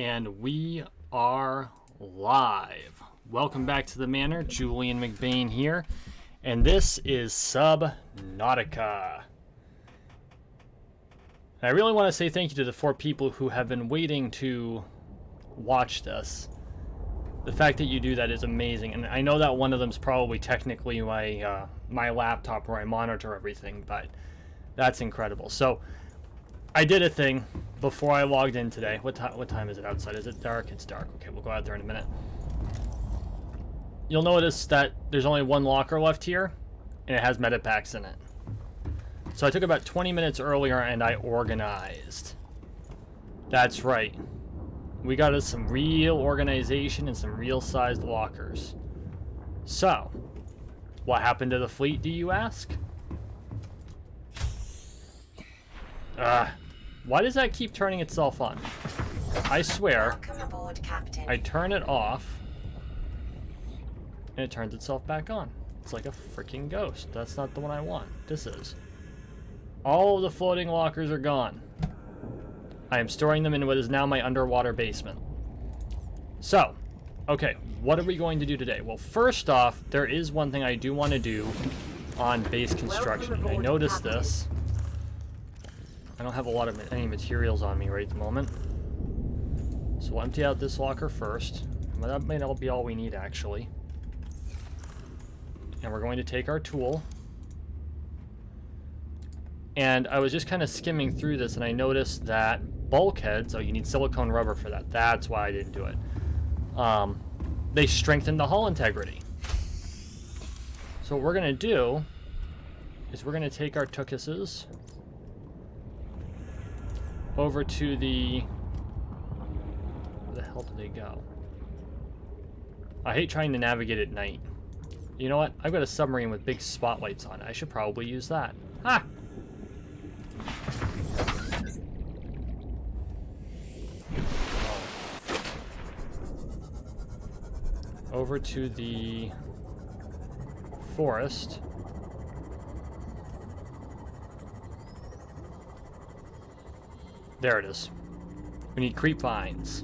And we are live. Welcome back to the Manor. Julian McBain here. And this is Subnautica. And I really want to say thank you to the 4 people who have been waiting to watch this. The fact that you do that is amazing. And I know that one of them is probably technically my laptop where I monitor everything, but that's incredible. So I did a thing before I logged in today. What time is it outside? Is it dark? It's dark. Okay, we'll go out there in a minute. You'll notice that there's only one locker left here, and it has medipacks in it. So I took about 20 minutes earlier and I organized. That's right. We got us some real organization and some real sized lockers. So, what happened to the fleet, do you ask? Why does that keep turning itself on? I swear, I turn it off, and it turns itself back on. It's like a freaking ghost. That's not the one I want. This is. All of the floating lockers are gone. I am storing them in what is now my underwater basement. So, okay, what are we going to do today? Well, first off, there is one thing I do want to do on base construction. I noticed this. I don't have a lot of any materials on me right at the moment. So we'll empty out this locker first. That may not be all we need, actually. And we're going to take our tool. And I was just kind of skimming through this, and I noticed that bulkheads... Oh, you need silicone rubber for that. That's why I didn't do it. They strengthen the hull integrity. So what we're going to do is we're going to take our tukuses over to the... Where the hell did they go? I hate trying to navigate at night. You know what? I've got a submarine with big spotlights on it. I should probably use that. Ha! Over to the forest. There it is. We need creep vines.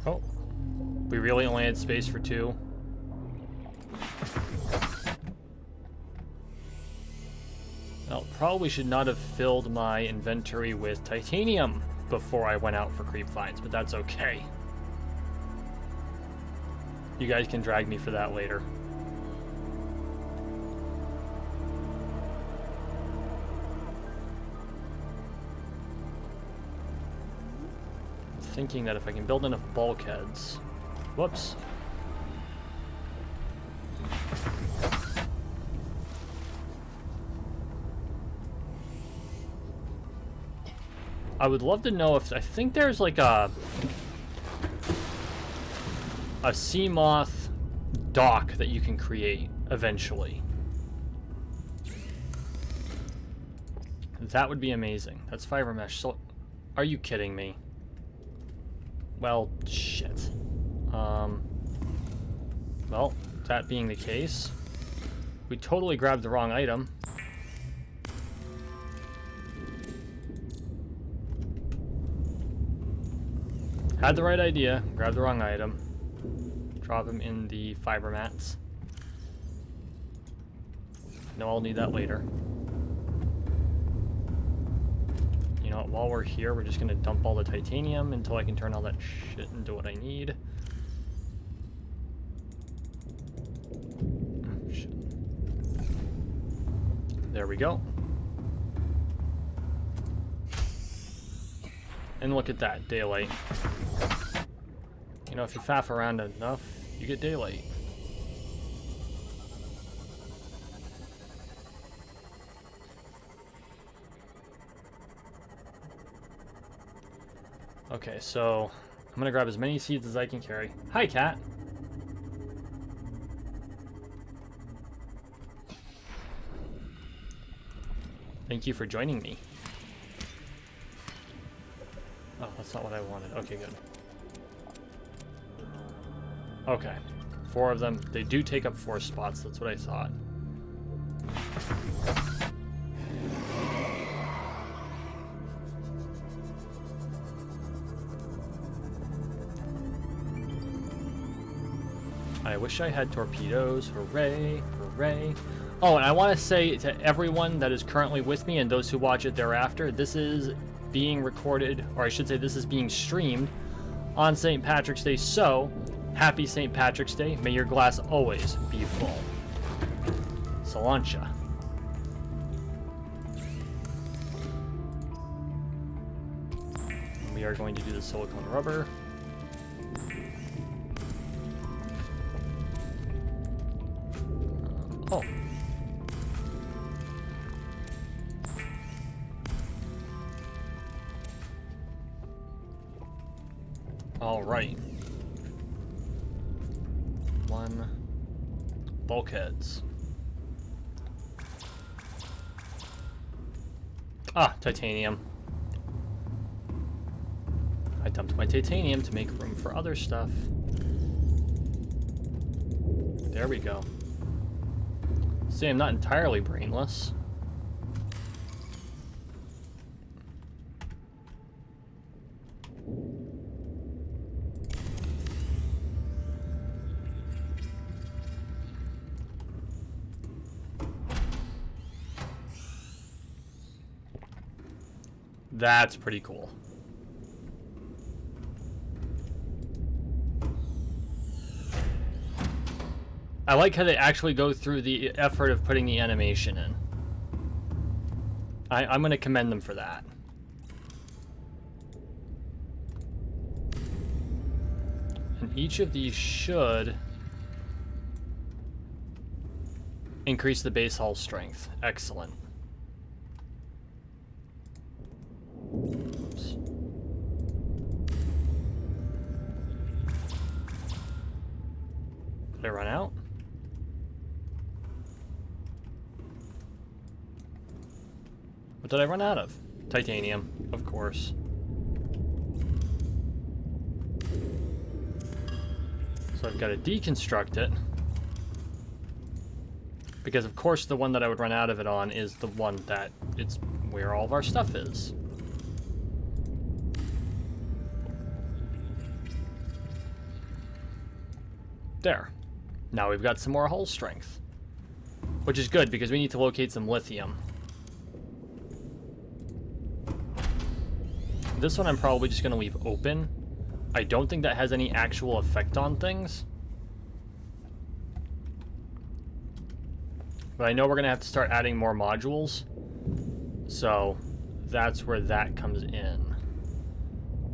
Oh, we really only had space for 2. Well, probably should not have filled my inventory with titanium before I went out for creep vines, but that's okay. You guys can drag me for that later. I'm thinking that if I can build enough bulkheads... Whoops. I would love to know if... I think there's like a sea moth dock that you can create eventually. That would be amazing. That's fiber mesh. So, are you kidding me? Well, shit. Well, that being the case, we totally grabbed the wrong item. Had the right idea, grabbed the wrong item. Drop him in the fiber mats. No, I'll need that later. You know what, while we're here, we're just gonna dump all the titanium until I can turn all that shit into what I need. Oh, shit. There we go. And look at that, daylight. You know, if you faff around enough, you get daylight. Okay, so I'm gonna grab as many seeds as I can carry. Hi, cat. Thank you for joining me. Oh, that's not what I wanted. Okay, good. Okay. 4 of them. They do take up 4 spots. That's what I thought. I wish I had torpedoes. Hooray, hooray. Oh, and I want to say to everyone that is currently with me and those who watch it thereafter, this is being recorded, or I should say this is being streamed on St. Patrick's Day. So, happy St. Patrick's Day. May your glass always be full. Salancha. We are going to do the silicone rubber. Oh. All right. 1 bulkheads. Ah, titanium. I dumped my titanium to make room for other stuff. There we go. See, I'm not entirely brainless. That's pretty cool. I like how they actually go through the effort of putting the animation in. I'm going to commend them for that. And each of these should increase the base hull strength. Excellent. Oops. Did I run out? What did I run out of? Titanium, of course. So I've got to deconstruct it. Because of course the one that I would run out of it on is the one that it's where all of our stuff is. There. Now we've got some more hull strength. Which is good because we need to locate some lithium. This one I'm probably just going to leave open. I don't think that has any actual effect on things. But I know we're going to have to start adding more modules. So that's where that comes in.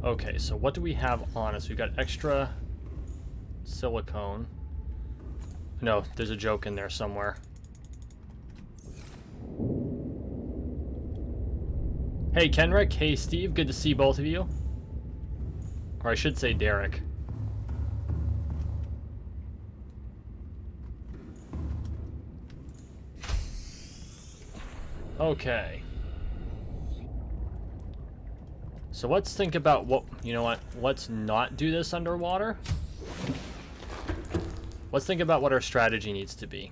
Okay, so what do we have on us? We've got extra silicone. No, there's a joke in there somewhere. Hey, Kenrick. Hey, Steve. Good to see both of you. Or I should say Derek. Okay. So let's think about what... You know what? Let's not do this underwater. Let's think about what our strategy needs to be.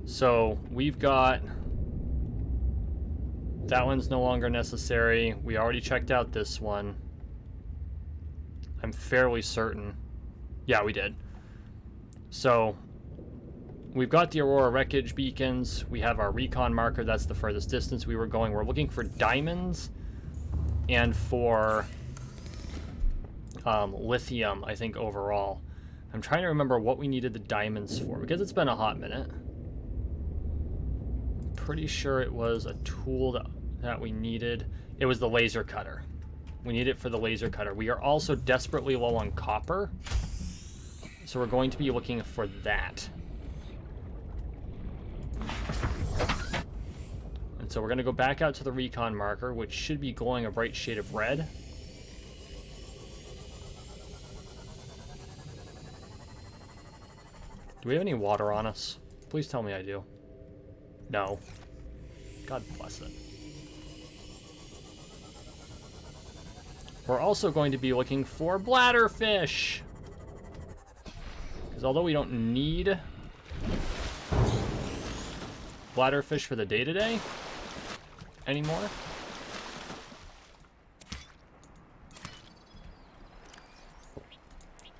So, we've got... That one's no longer necessary. We already checked out this one. I'm fairly certain. Yeah, we did. So, we've got the Aurora wreckage beacons. We have our recon marker. That's the furthest distance we were going. We're looking for diamonds and for lithium, I think, overall. I'm trying to remember what we needed the diamonds for, because it's been a hot minute. Pretty sure it was a tool that we needed. It was the laser cutter. We need it for the laser cutter. We are also desperately low on copper, so we're going to be looking for that. And so we're going to go back out to the recon marker, which should be glowing a bright shade of red. Do we have any water on us? Please tell me I do. No. God bless it. We're also going to be looking for bladderfish. Because although we don't need bladderfish for the day-to-day anymore,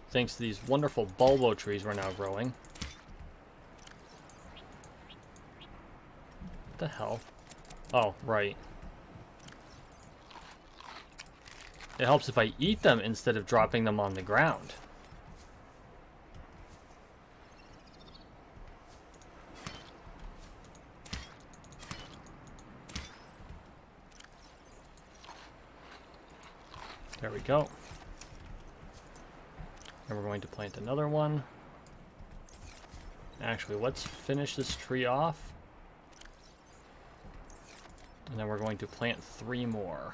thanks to these wonderful bulbo trees we're now growing. What the hell? Oh, right. It helps if I eat them instead of dropping them on the ground. There we go. And we're going to plant another one. Actually, let's finish this tree off. And then we're going to plant 3 more.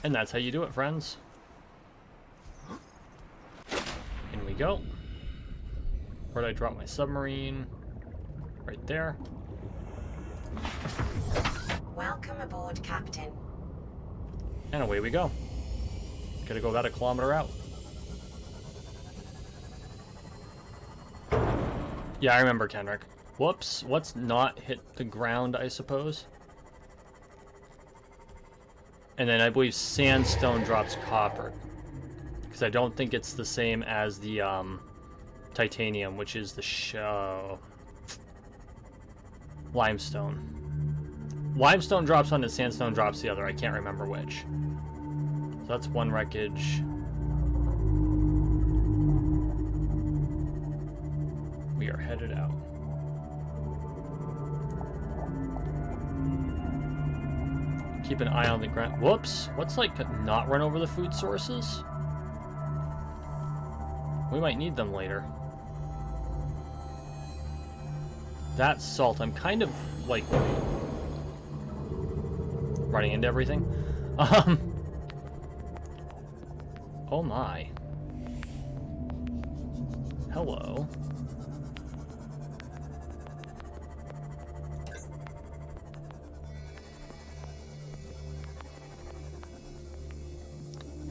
And that's how you do it, friends. In we go. Where did I drop my submarine? Right there. Welcome aboard, Captain. And away we go. Gotta go about a kilometer out. Yeah, I remember, Kendrick. Whoops. What's not hit the ground, I suppose? And then I believe sandstone drops copper. Because I don't think it's the same as the titanium, which is the limestone. Limestone drops one and sandstone drops the other. I can't remember which. So that's one wreckage. We are headed out. Keep an eye on the ground. Whoops! What's like not run over the food sources? We might need them later. That's salt. I'm kind of like running into everything. Oh my. Hello.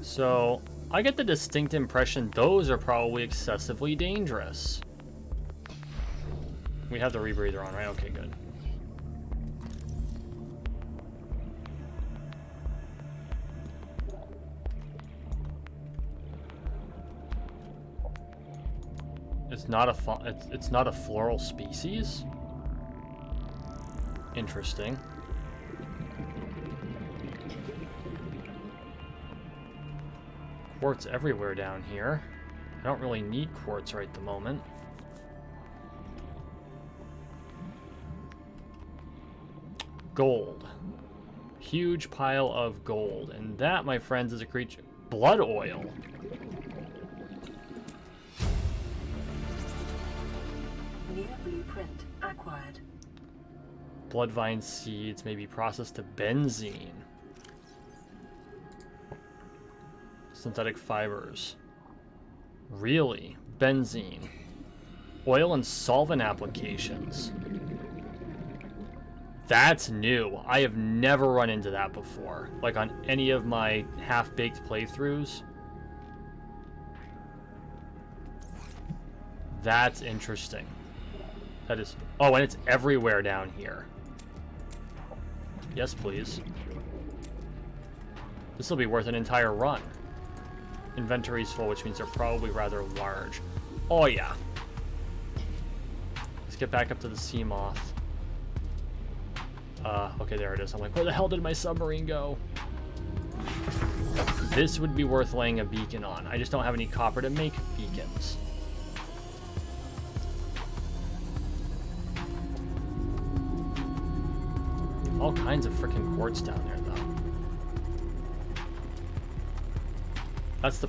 So, I get the distinct impression those are probably excessively dangerous. We have the rebreather on, right? Okay, good. It's not a floral species? Interesting. Quartz everywhere down here. I don't really need quartz right at the moment. Gold. Huge pile of gold. And that, my friends, is a creature. Blood oil. New blueprint acquired. Bloodvine seeds may be processed to benzene. Synthetic fibers. Really? Benzene. Oil and solvent applications. That's new. I have never run into that before. Like on any of my half-baked playthroughs. That's interesting. That is... Oh, and it's everywhere down here. Yes, please. This will be worth an entire run. Inventory's full, which means they're probably rather large. Oh, yeah. Let's get back up to the sea moth. Okay, there it is. I'm like, where the hell did my submarine go? This would be worth laying a beacon on. I just don't have any copper to make beacons. All kinds of freaking quartz down there, though. That's a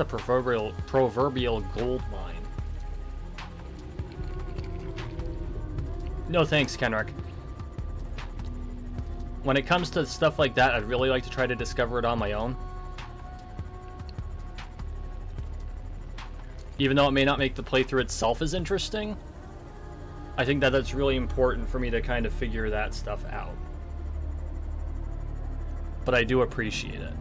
proverbial gold mine. No thanks, Kenrick. When it comes to stuff like that, I'd really like to try to discover it on my own. Even though it may not make the playthrough itself as interesting, I think that that's really important for me to kind of figure that stuff out. But I do appreciate it.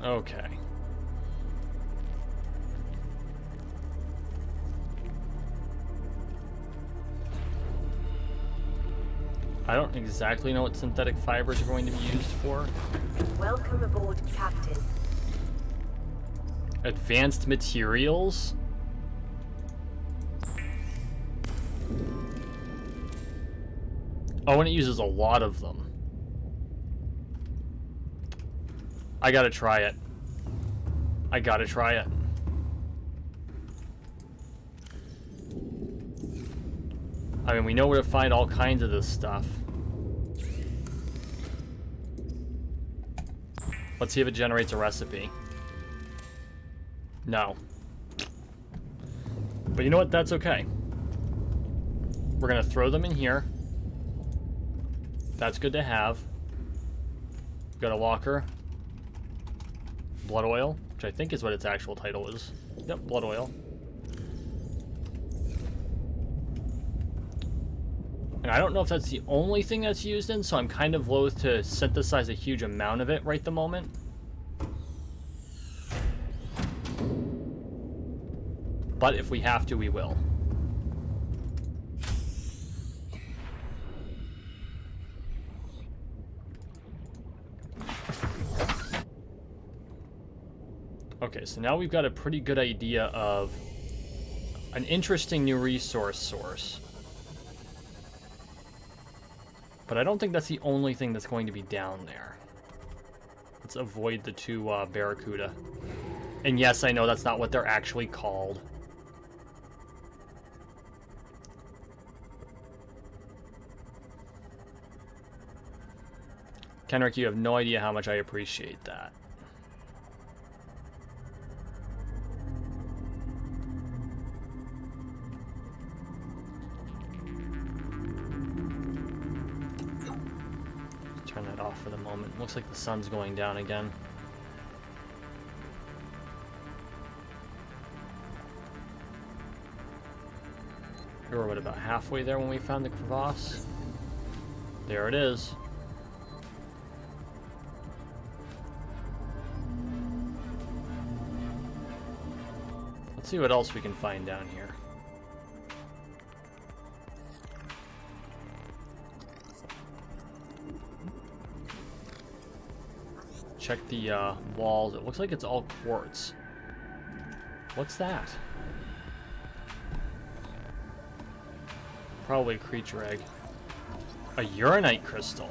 Okay. I don't exactly know what synthetic fibers are going to be used for. Welcome aboard, Captain. Advanced materials? Oh, and it uses a lot of them. I gotta try it. I gotta try it. I mean, we know where to find all kinds of this stuff. Let's see if it generates a recipe. No. But you know what? That's okay. We're gonna throw them in here. That's good to have. Got a locker. Blood oil, which I think is what its actual title is. Yep, blood oil. And I don't know if that's the only thing that's used in, so I'm kind of loath to synthesize a huge amount of it right the moment. But if we have to, we will. Okay, so now we've got a pretty good idea of an interesting new resource source. But I don't think that's the only thing that's going to be down there. Let's avoid the two barracuda. And yes, I know that's not what they're actually called. Kenrick, you have no idea how much I appreciate that. Turn that off for the moment. Looks like the sun's going down again. We were, what, about halfway there when we found the crevasse? There it is. Let's see what else we can find down here. Check the walls. It looks like it's all quartz. What's that? Probably a creature egg. A uranite crystal.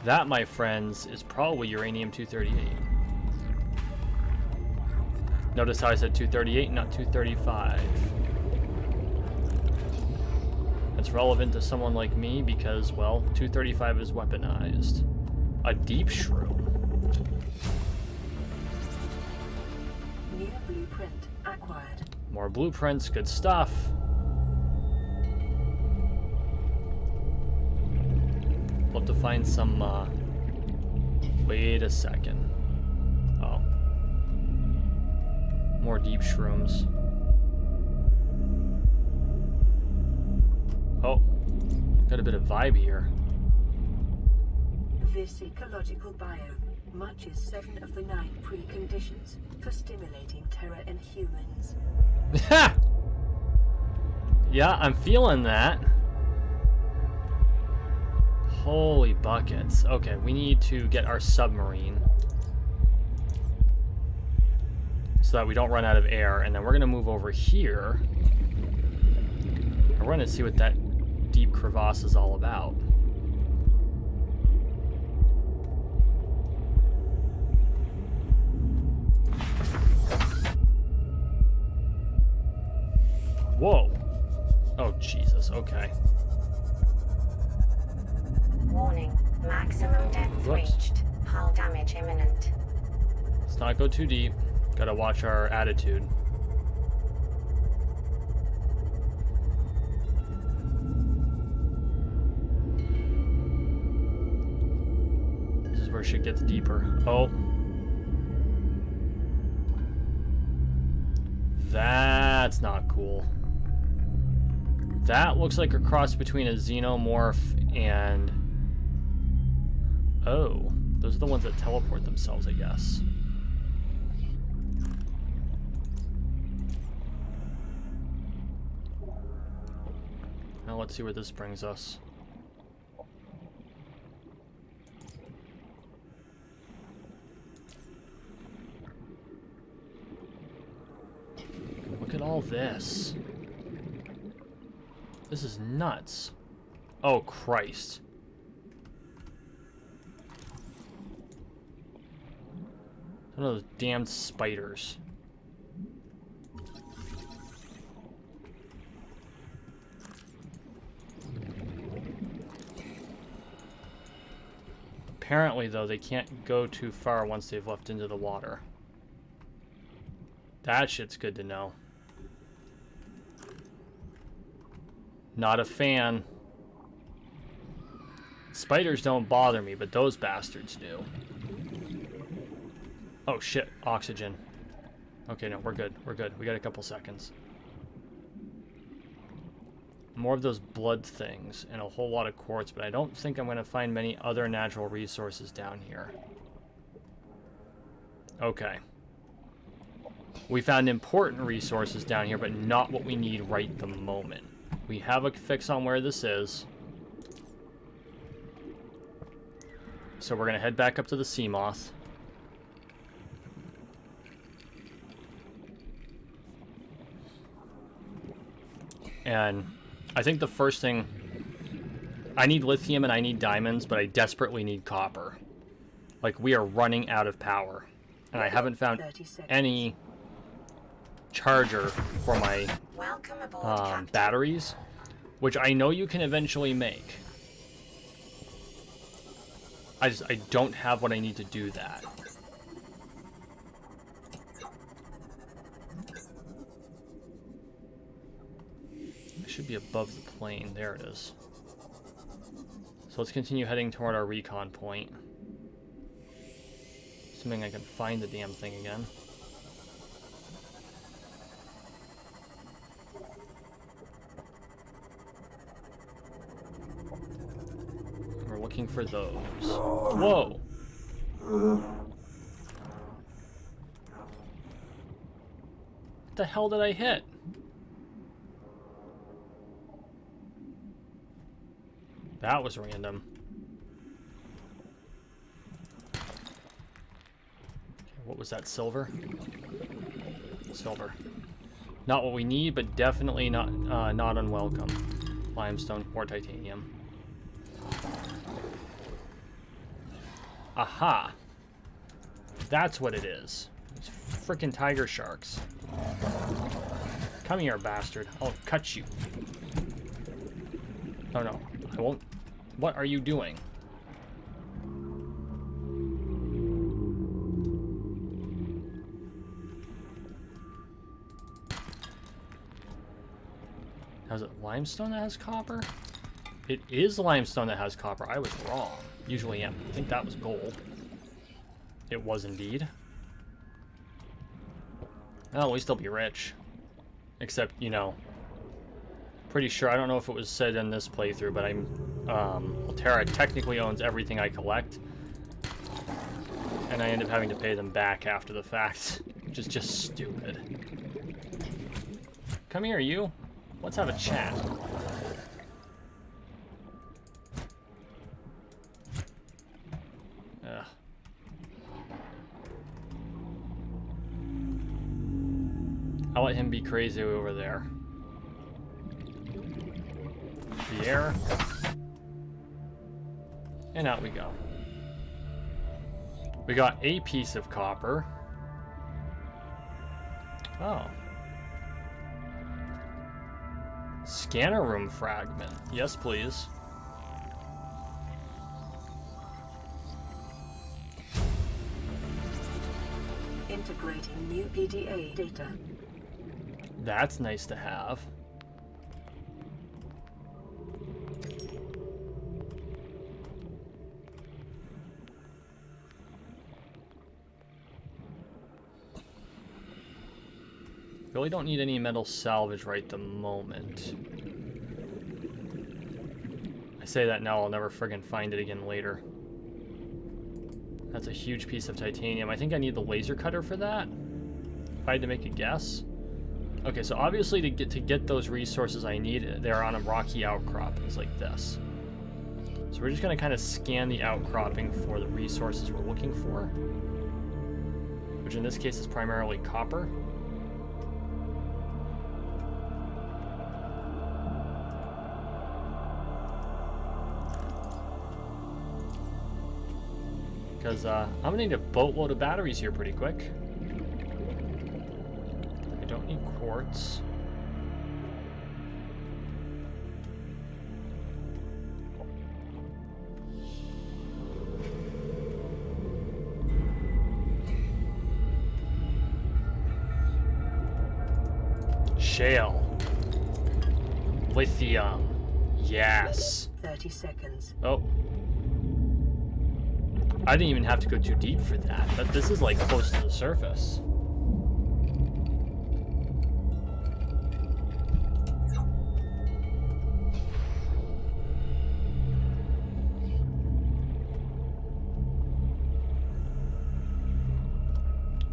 That, my friends, is probably uranium-238. Notice how I said 238, not 235. It's relevant to someone like me because, well, 235 is weaponized. A deep shroom. New blueprint acquired. More blueprints, good stuff. Love to find some, wait a second. Oh. More deep shrooms. Oh. Got a bit of vibe here. This ecological biome matches 7 of the 9 preconditions for stimulating terror in humans. Yeah, I'm feeling that. Holy buckets. Okay, we need to get our submarine so that we don't run out of air, and then we're going to move over here. And we're going to see what that deep crevasse is all about. Whoa. Oh, Jesus. Okay. Warning, maximum depth Whoops. reached. Hull damage imminent. Let's not go too deep. Gotta watch our attitude. This is where shit gets deeper. Oh. That's not cool. That looks like a cross between a xenomorph and... Oh, those are the ones that teleport themselves, I guess. Now let's see where this brings us. Look at all this. This is nuts. Oh, Christ. One of those damned spiders. Apparently, though, they can't go too far once they've left into the water. That shit's good to know. Not a fan. Spiders don't bother me, but those bastards do. Oh shit, oxygen. Okay, no, we're good. We're good. We got a couple seconds. More of those blood things and a whole lot of quartz, but I don't think I'm going to find many other natural resources down here. Okay. We found important resources down here, but not what we need right the moment. We have a fix on where this is. So we're going to head back up to the sea moth. And I think the first thing... I need lithium and I need diamonds, but I desperately need copper. Like, we are running out of power. And I haven't found any charger for my batteries, which I know you can eventually make. I don't have what I need to do that. It should be above the plane. There it is. So let's continue heading toward our recon point. Assuming I can find the damn thing again. We're looking for those. Whoa! What the hell did I hit? That was random. Okay, what was that? Silver? Silver. Not what we need, but definitely not unwelcome. Limestone or titanium. Aha! That's what it is. These frickin' tiger sharks. Come here, bastard. I'll cut you. Oh no, I won't. What are you doing? Now, is it limestone that has copper? It is limestone that has copper. I was wrong. Usually am. I think that was gold. It was indeed. Well, at least I'll be rich. Except, you know, pretty sure, I don't know if it was said in this playthrough, but Altera technically owns everything I collect. And I end up having to pay them back after the fact, which is just stupid. Come here, you. Let's have a chat. Ugh. I'll let him be crazy over there. The air. And out we go. We got a piece of copper. Oh. Scanner room fragment. Yes, please. Integrating new PDA data. That's nice to have. Really don't need any metal salvage right the moment. I say that now, I'll never friggin' find it again later. That's a huge piece of titanium. I think I need the laser cutter for that, if I had to make a guess. Okay, so obviously to get those resources I need, they're on a rocky outcrop. It's like this. So we're just going to kind of scan the outcropping for the resources we're looking for, which in this case is primarily copper. Because I'm going to need a boatload of batteries here pretty quick. I don't need quartz. Shale. Lithium. Yes. 30 seconds. Oh. I didn't even have to go too deep for that. This is like close to the surface.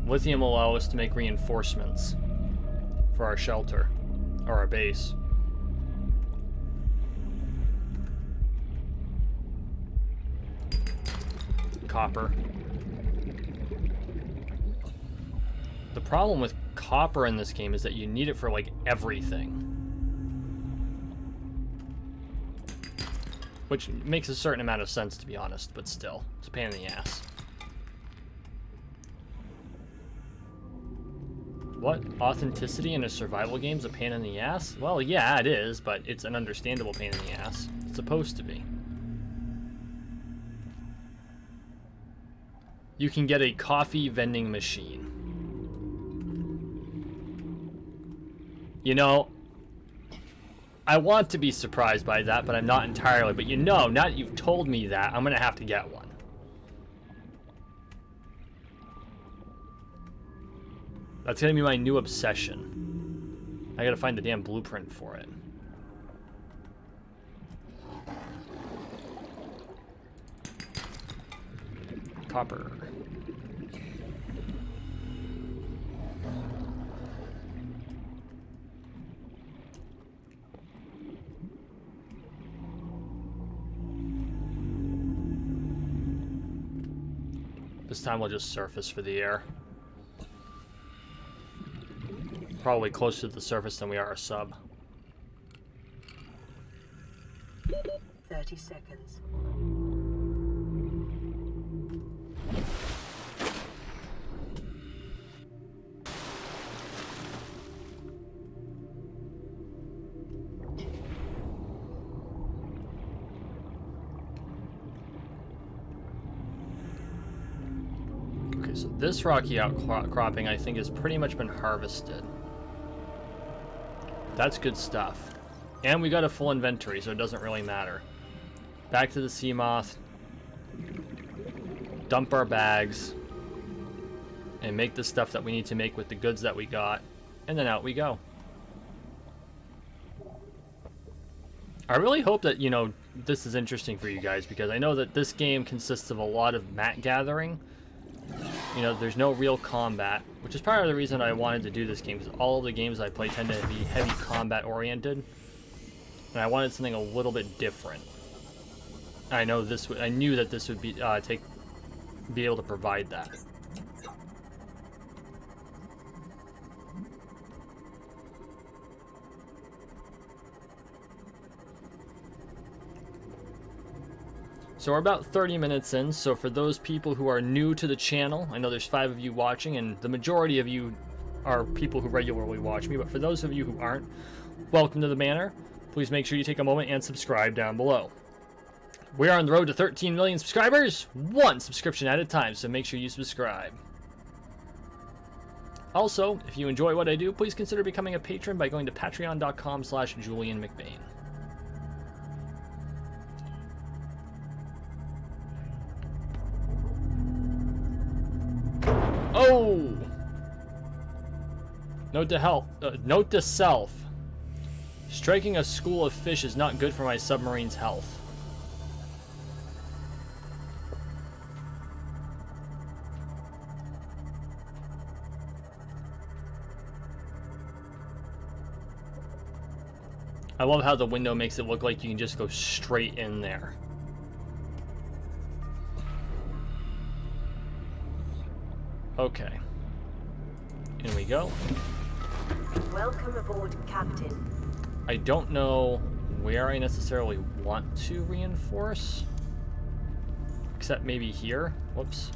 Lithium will allow us to make reinforcements for our shelter, or our base. Copper. The problem with copper in this game is that you need it for like everything. Which makes a certain amount of sense, to be honest, but still, it's a pain in the ass. What? Authenticity in a survival game is a pain in the ass? Well, yeah, it is, but it's an understandable pain in the ass. It's supposed to be. You can get a coffee vending machine. You know, I want to be surprised by that, but I'm not entirely. But you know, now that you've told me that, I'm gonna have to get one. That's gonna be my new obsession. I gotta find the damn blueprint for it. Copper. This time we'll just surface for the air. Probably closer to the surface than we are a sub. 30 seconds. Okay, so this rocky outcropping I think has pretty much been harvested. That's good stuff. And we got a full inventory, so it doesn't really matter. Back to the sea moth. Dump our bags. And make the stuff that we need to make with the goods that we got. And then out we go. I really hope that, you know, this is interesting for you guys, because I know that this game consists of a lot of mat gathering. You know, there's no real combat, which is part of the reason I wanted to do this game, because all of the games I play tend to be heavy combat oriented, and I wanted something a little bit different. I know this. I knew that this would be be able to provide that. So we're about 30 minutes in, so for those people who are new to the channel, I know there's 5 of you watching, and the majority of you are people who regularly watch me, but for those of you who aren't, welcome to the manor. Please make sure you take a moment and subscribe down below. We are on the road to 13 million subscribers, one subscription at a time, so make sure you subscribe. Also, if you enjoy what I do, please consider becoming a patron by going to patreon.com/JulianMcBain. Oh! Note to self. Striking a school of fish is not good for my submarine's health. I love how the window makes it look like you can just go straight in there. Okay. In we go. Welcome aboard, Captain. I don't know where I necessarily want to reinforce. Except maybe here. Whoops.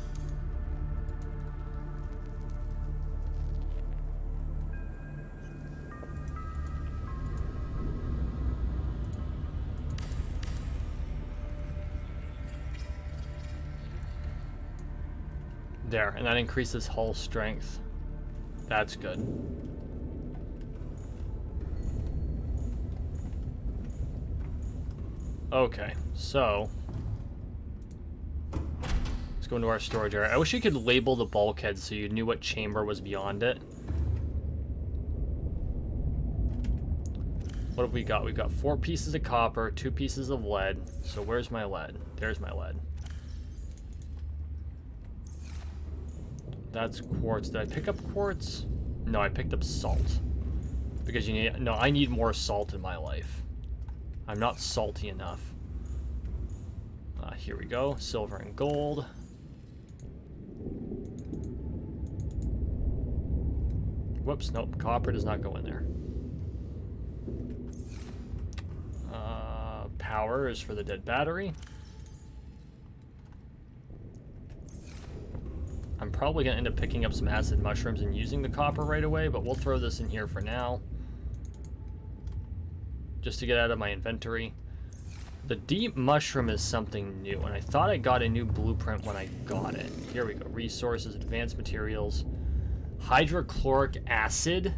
There, and that increases hull strength. That's good. Okay, so let's go into our storage area. I wish you could label the bulkhead so you knew what chamber was beyond it. What have we got? We've got 4 pieces of copper, 2 pieces of lead. So where's my lead? There's my lead. That's quartz. Did I pick up quartz? No, I picked up salt. Because you need... No, I need more salt in my life. I'm not salty enough. Here we go. Silver and gold. Whoops, nope. Copper does not go in there. Power is for the dead battery. I'm probably going to end up picking up some acid mushrooms and using the copper right away, but we'll throw this in here for now. Just to get out of my inventory. The deep mushroom is something new, and I thought I got a new blueprint when I got it. Here we go. Resources, advanced materials. Hydrochloric acid.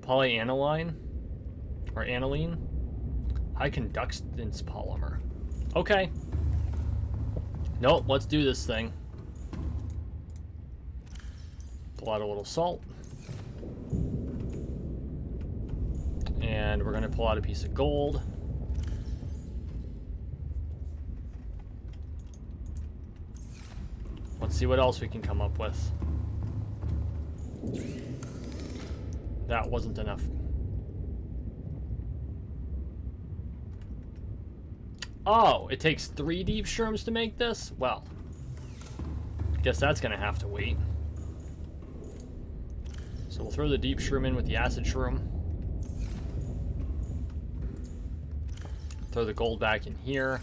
Polyaniline. Or aniline. High conductance polymer. Okay. Nope, let's do this thing. Pull out a little salt. And we're going to pull out a piece of gold. Let's see what else we can come up with. That wasn't enough. Oh, it takes 3 deep shrooms to make this? Well, guess that's going to have to wait. So we'll throw the deep shroom in with the acid shroom. Throw the gold back in here.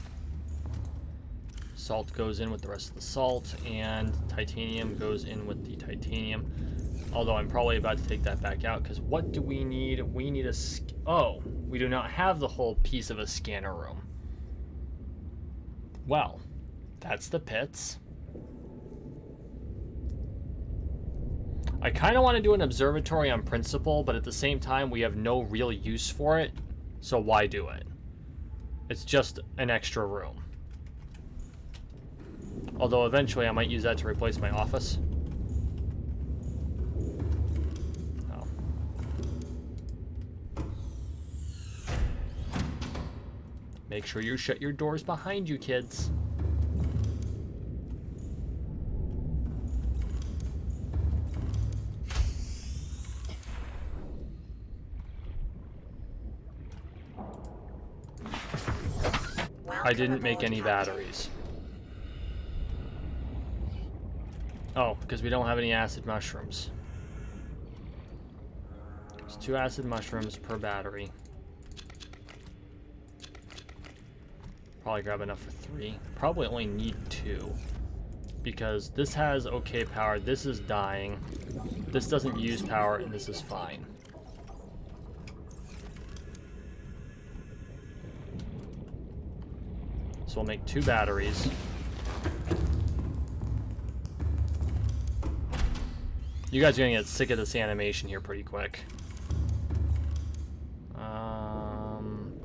Salt goes in with the rest of the salt, and titanium goes in with the titanium. Although I'm probably about to take that back out, because what do we need? We need a... Oh, we do not have the whole piece of a scanner room. Well, that's the pits. I kind of want to do an observatory on principle, but at the same time, we have no real use for it, so why do it? It's just an extra room. Although eventually I might use that to replace my office. Oh. Make sure you shut your doors behind you, kids. I didn't make any batteries. Oh, because we don't have any acid mushrooms. There's 2 acid mushrooms per battery. Probably grab enough for 3. Probably only need 2. Because this has okay power, this is dying. This doesn't use power, and this is fine. So we'll make 2 batteries. You guys are gonna get sick of this animation here pretty quick.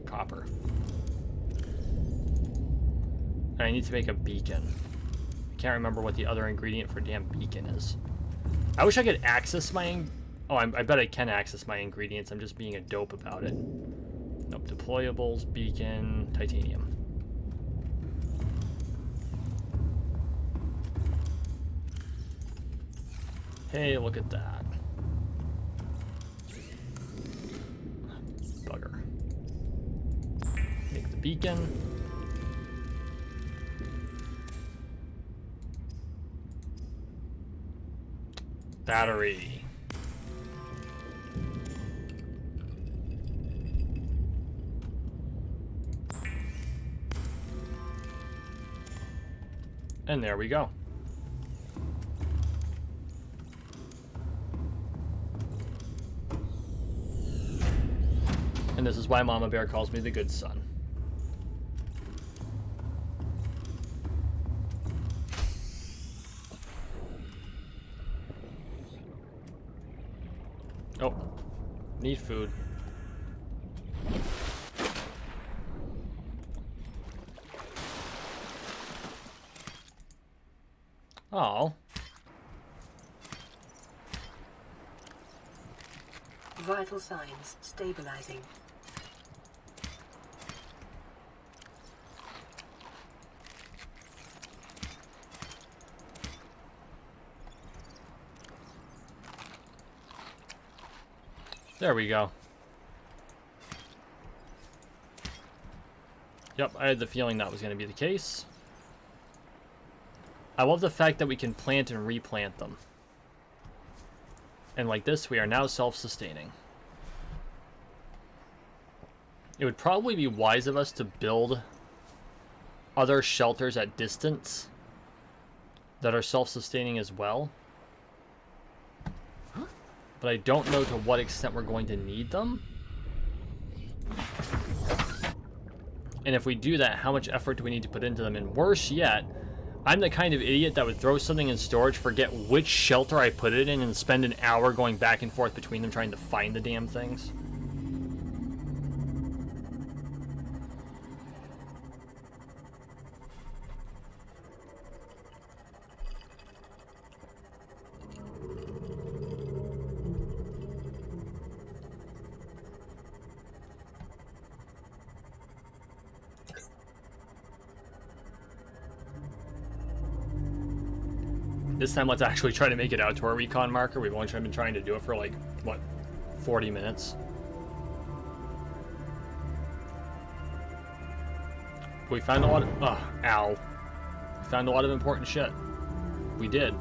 Copper. I need to make a beacon. I can't remember what the other ingredient for damn beacon is. I wish I could access my... Oh, I bet I can access my ingredients. I'm just being a dope about it. Nope. Deployables, beacon, titanium. Hey, look at that. Bugger. Make the beacon. Battery. And there we go. And this is why Mama Bear calls me the good son. Oh, need food. Oh. Vital signs stabilizing. There we go. Yep, I had the feeling that was going to be the case. I love the fact that we can plant and replant them. And like this, we are now self-sustaining. It would probably be wise of us to build other shelters at distance that are self-sustaining as well. But I don't know to what extent we're going to need them. And if we do that, how much effort do we need to put into them? And worse yet, I'm the kind of idiot that would throw something in storage, forget which shelter I put it in, and spend an hour going back and forth between them trying to find the damn things. This time, let's actually try to make it out to our recon marker. We've only been trying to do it for like, what, 40 minutes? We found a lot of... ow. We found a lot of important shit. We did.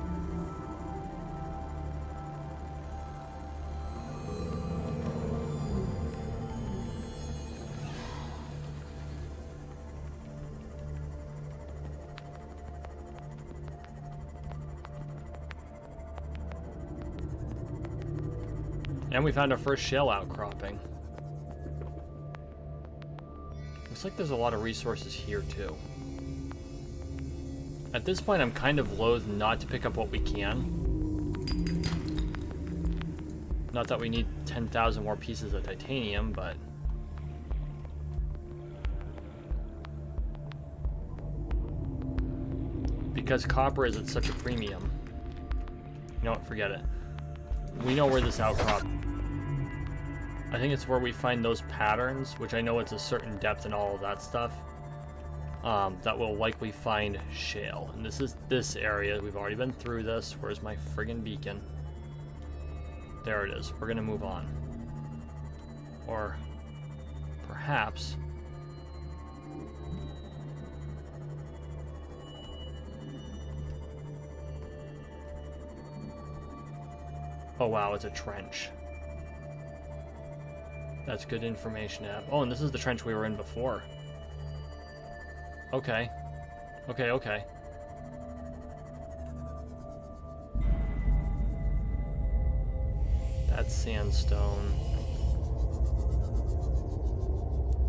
And we found our first shell outcropping. Looks like there's a lot of resources here too. At this point, I'm kind of loath not to pick up what we can. Not that we need 10,000 more pieces of titanium, but... because copper is at such a premium. You know what, forget it. We know where this outcrop... I think it's where we find those patterns, which I know it's a certain depth and all of that stuff. That will likely find shale. And this is this area. We've already been through this. Where's my friggin' beacon? There it is. We're gonna move on. Or perhaps... oh wow, it's a trench. That's good information to have. Oh, and this is the trench we were in before. Okay. Okay, okay. That's sandstone.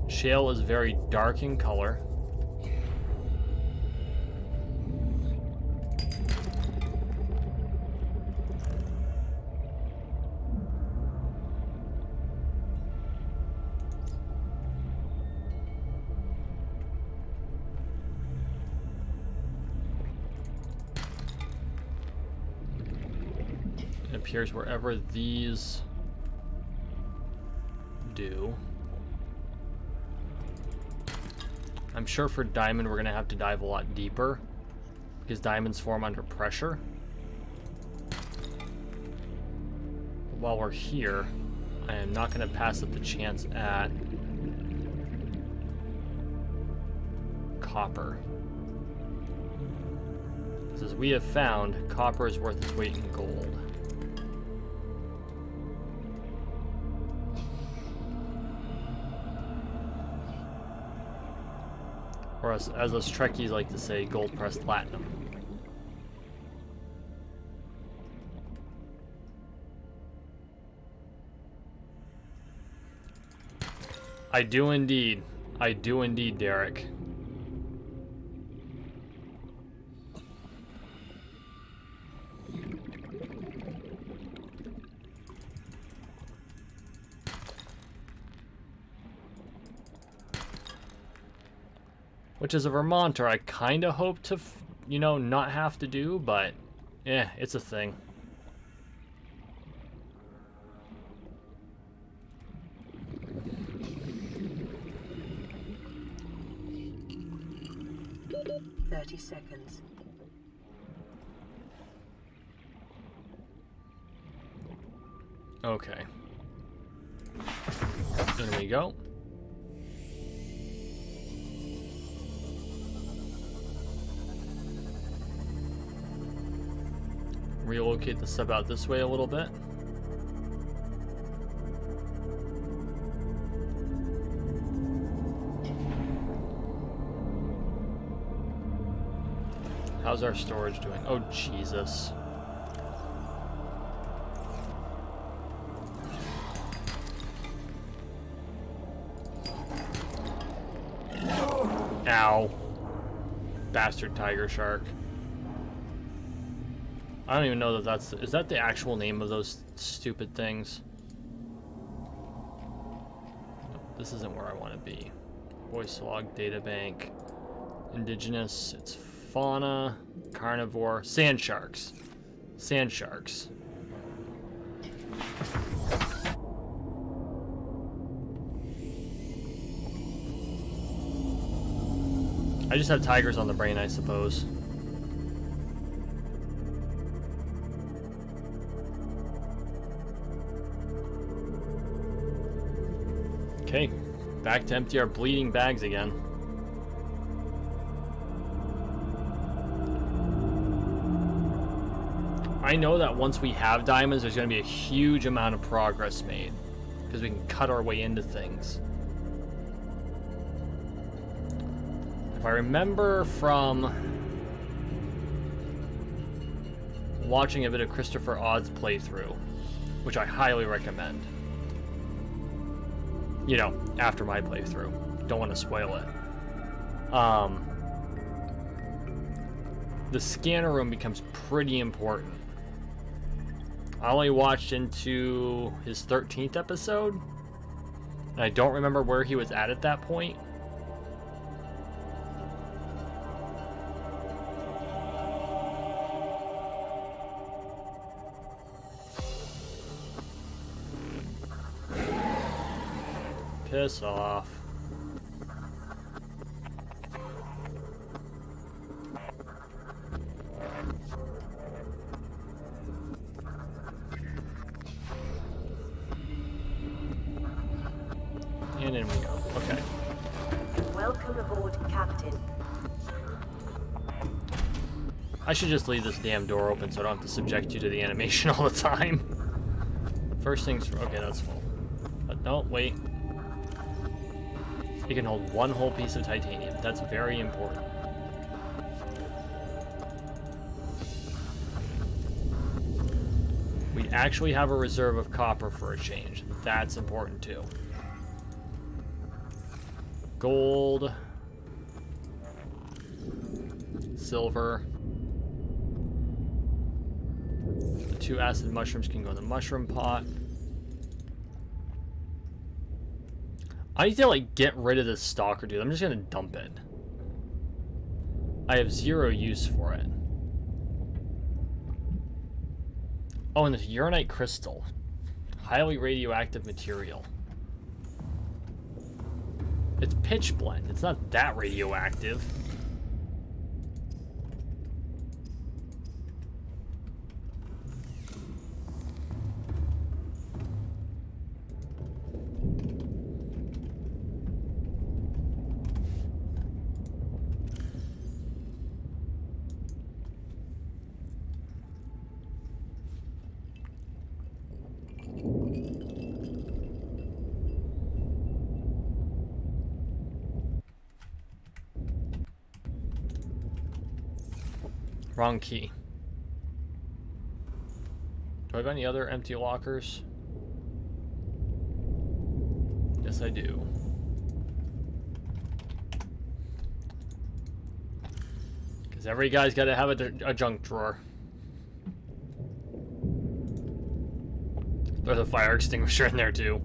Shale is very dark in color. Appears wherever these do. I'm sure for diamond we're gonna have to dive a lot deeper because diamonds form under pressure. while we're here, I am not going to pass up the chance at copper. Because as we have found, copper is worth its weight in gold. Or as us Trekkies like to say, gold-pressed platinum. I do indeed. I do indeed, Derek. Which as a Vermonter, I kind of hope to, you know, not have to do, but yeah, it's a thing. Seconds. Okay. In we go. Relocate the sub out this way a little bit. How's our storage doing? Oh, Jesus. Ow. Bastard tiger shark. I don't even know that that's... Is that the actual name of those stupid things? This isn't where I want to be. Voice log, databank. Indigenous, it's fauna, carnivore, sand sharks. Sand sharks. I just have tigers on the brain, I suppose. Okay, back to empty our bleeding bags again. I know that once we have diamonds, there's going to be a huge amount of progress made, because we can cut our way into things. If I remember from watching a bit of Christopher Odd's playthrough, which I highly recommend. You know, after my playthrough. Don't want to spoil it. The scanner room becomes pretty important. I only watched into his 13th episode, and I don't remember where he was at that point. Piss off. And in we go. Okay. Welcome aboard, Captain. I should just leave this damn door open so I don't have to subject you to the animation all the time. First things first. Okay, that's full. But no, wait. You can hold one whole piece of titanium. That's very important. We actually have a reserve of copper for a change. That's important too. Gold. Silver. The 2 acid mushrooms can go in the mushroom pot. I need to, like, get rid of this stalker dude. I'm just gonna dump it. I have 0 use for it. Oh, and this uranite crystal. Highly radioactive material. It's pitch blende. It's not that radioactive. Wrong key. Do I have any other empty lockers? Yes, I do. Because every guy's got to have a junk drawer. There's a fire extinguisher in there, too.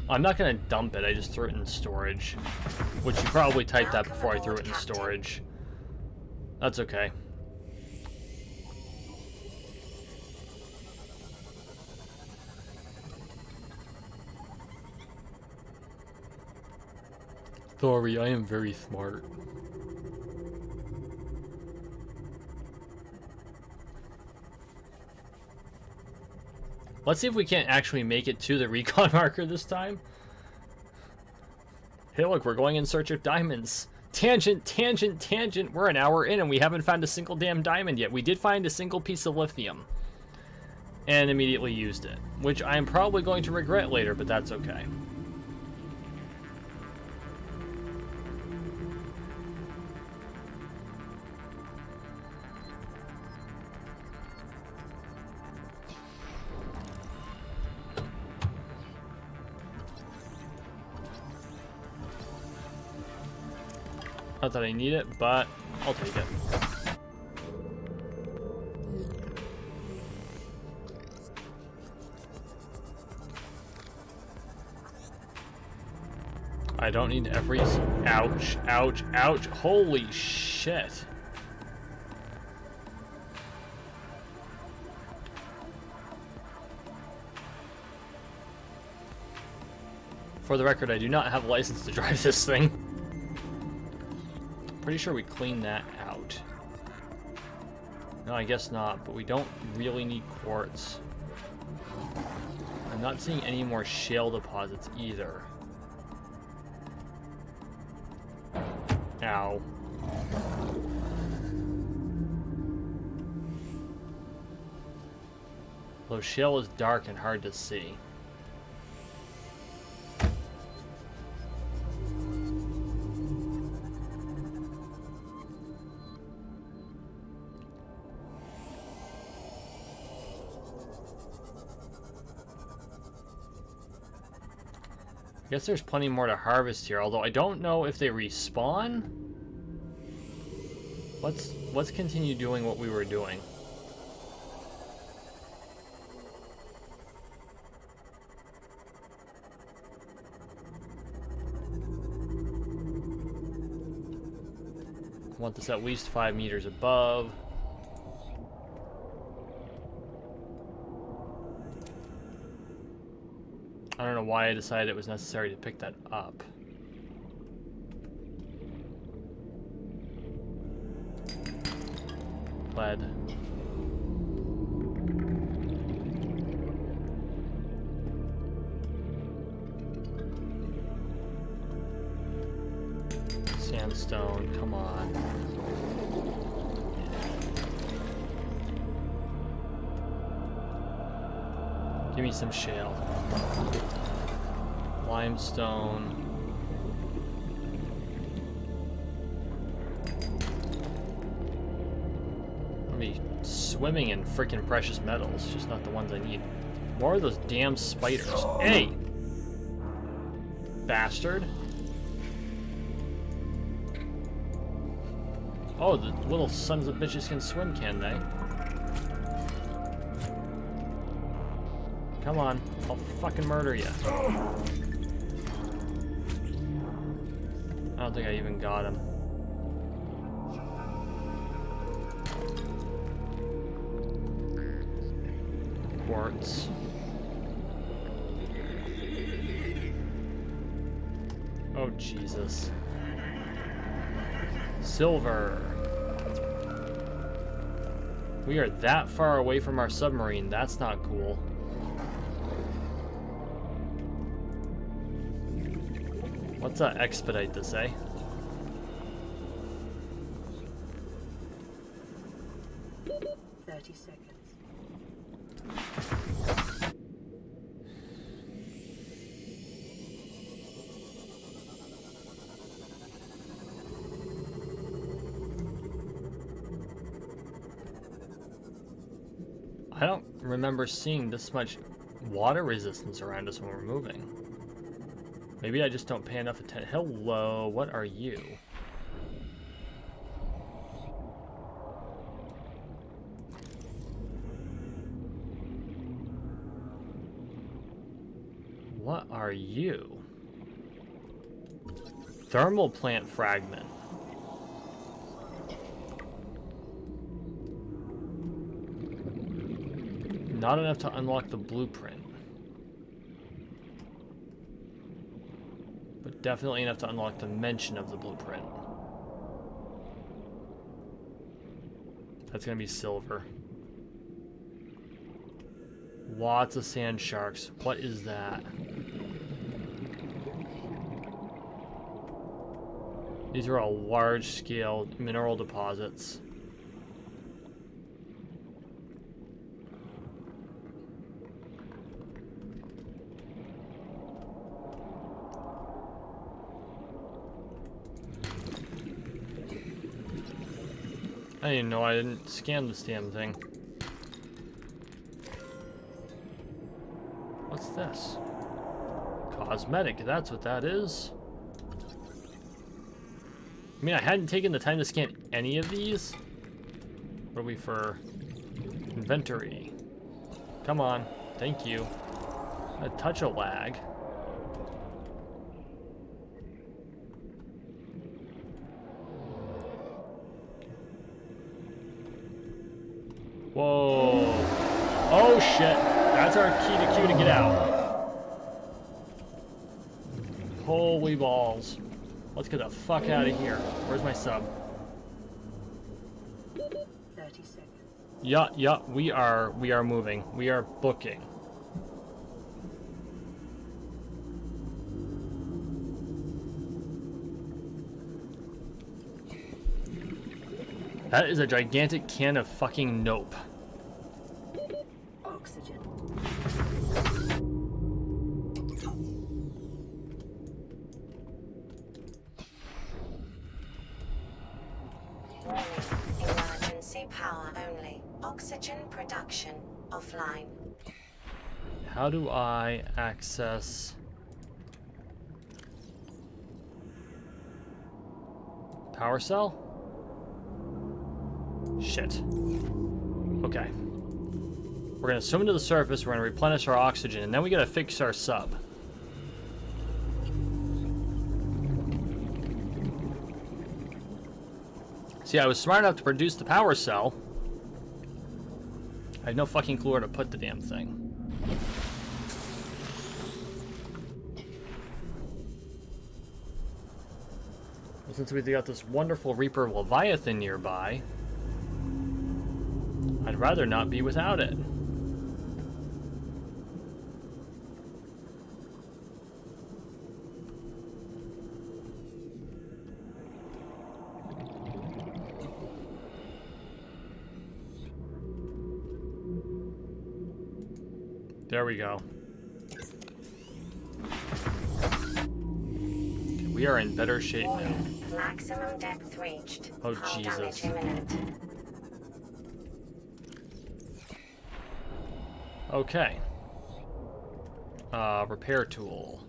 I'm not going to dump it, I just threw it in storage. Which you probably typed that before I threw it in storage. That's okay. Sorry, I am very smart. Let's see if we can't actually make it to the recon marker this time. Hey look, we're going in search of diamonds. Tangent, tangent, tangent. We're an hour in and we haven't found a single damn diamond yet. We did find a single piece of lithium. And immediately used it. Which I am probably going to regret later, but that's okay. Not that I need it, but I'll take it. I don't need every... Ouch, ouch, ouch. Holy shit. For the record, I do not have a license to drive this thing. Pretty sure we cleaned that out. No, I guess not, but we don't really need quartz. I'm not seeing any more shale deposits either. Ow. Though shale is dark and hard to see. I guess there's plenty more to harvest here, although I don't know if they respawn. Let's continue doing what we were doing. I want this at least 5 meters above. I don't know why I decided it was necessary to pick that up. Lead. Sandstone, come on. Give me some shale. Limestone. I'll be swimming in freaking precious metals, just not the ones I need. More of those damn spiders. Hey! Bastard. Oh, the little sons of bitches can swim, can they? Come on, I'll fucking murder you. I don't think I even got him. Quartz. Oh, Jesus. Silver. We are that far away from our submarine. That's not cool. Let's expedite this, eh? remember seeing this much water resistance around us when we're moving. Maybe I just don't pay enough attention. Hello, what are you? What are you? Thermal plant fragment. Not enough to unlock the blueprint. But definitely enough to unlock the mention of the blueprint. That's gonna be silver. Lots of sand sharks. What is that? These are all large-scale mineral deposits. I didn't even know I didn't scan this damn thing. What's this? Cosmetic, that's what that is. I mean, I hadn't taken the time to scan any of these. What are we for? Inventory. Come on, thank you. A touch of lag. Whoa. Oh shit. That's our key to Q to get out. Holy balls. Let's get the fuck out of here. Where's my sub? 30 seconds. Yeah, we are moving. We are booking. That is a gigantic can of fucking nope. Oxygen. Emergency power only. Oxygen production offline. How do I access power cell? Shit. Okay. We're gonna swim to the surface, we're gonna replenish our oxygen, and then we gotta fix our sub. See, I was smart enough to produce the power cell. I have no fucking clue where to put the damn thing. Well, since we got this wonderful Reaper Leviathan nearby, I'd rather not be without it. There we go. Okay, we are in better shape now. Maximum depth reached. Oh, Hull Jesus. damage imminent. Okay. Repair tool.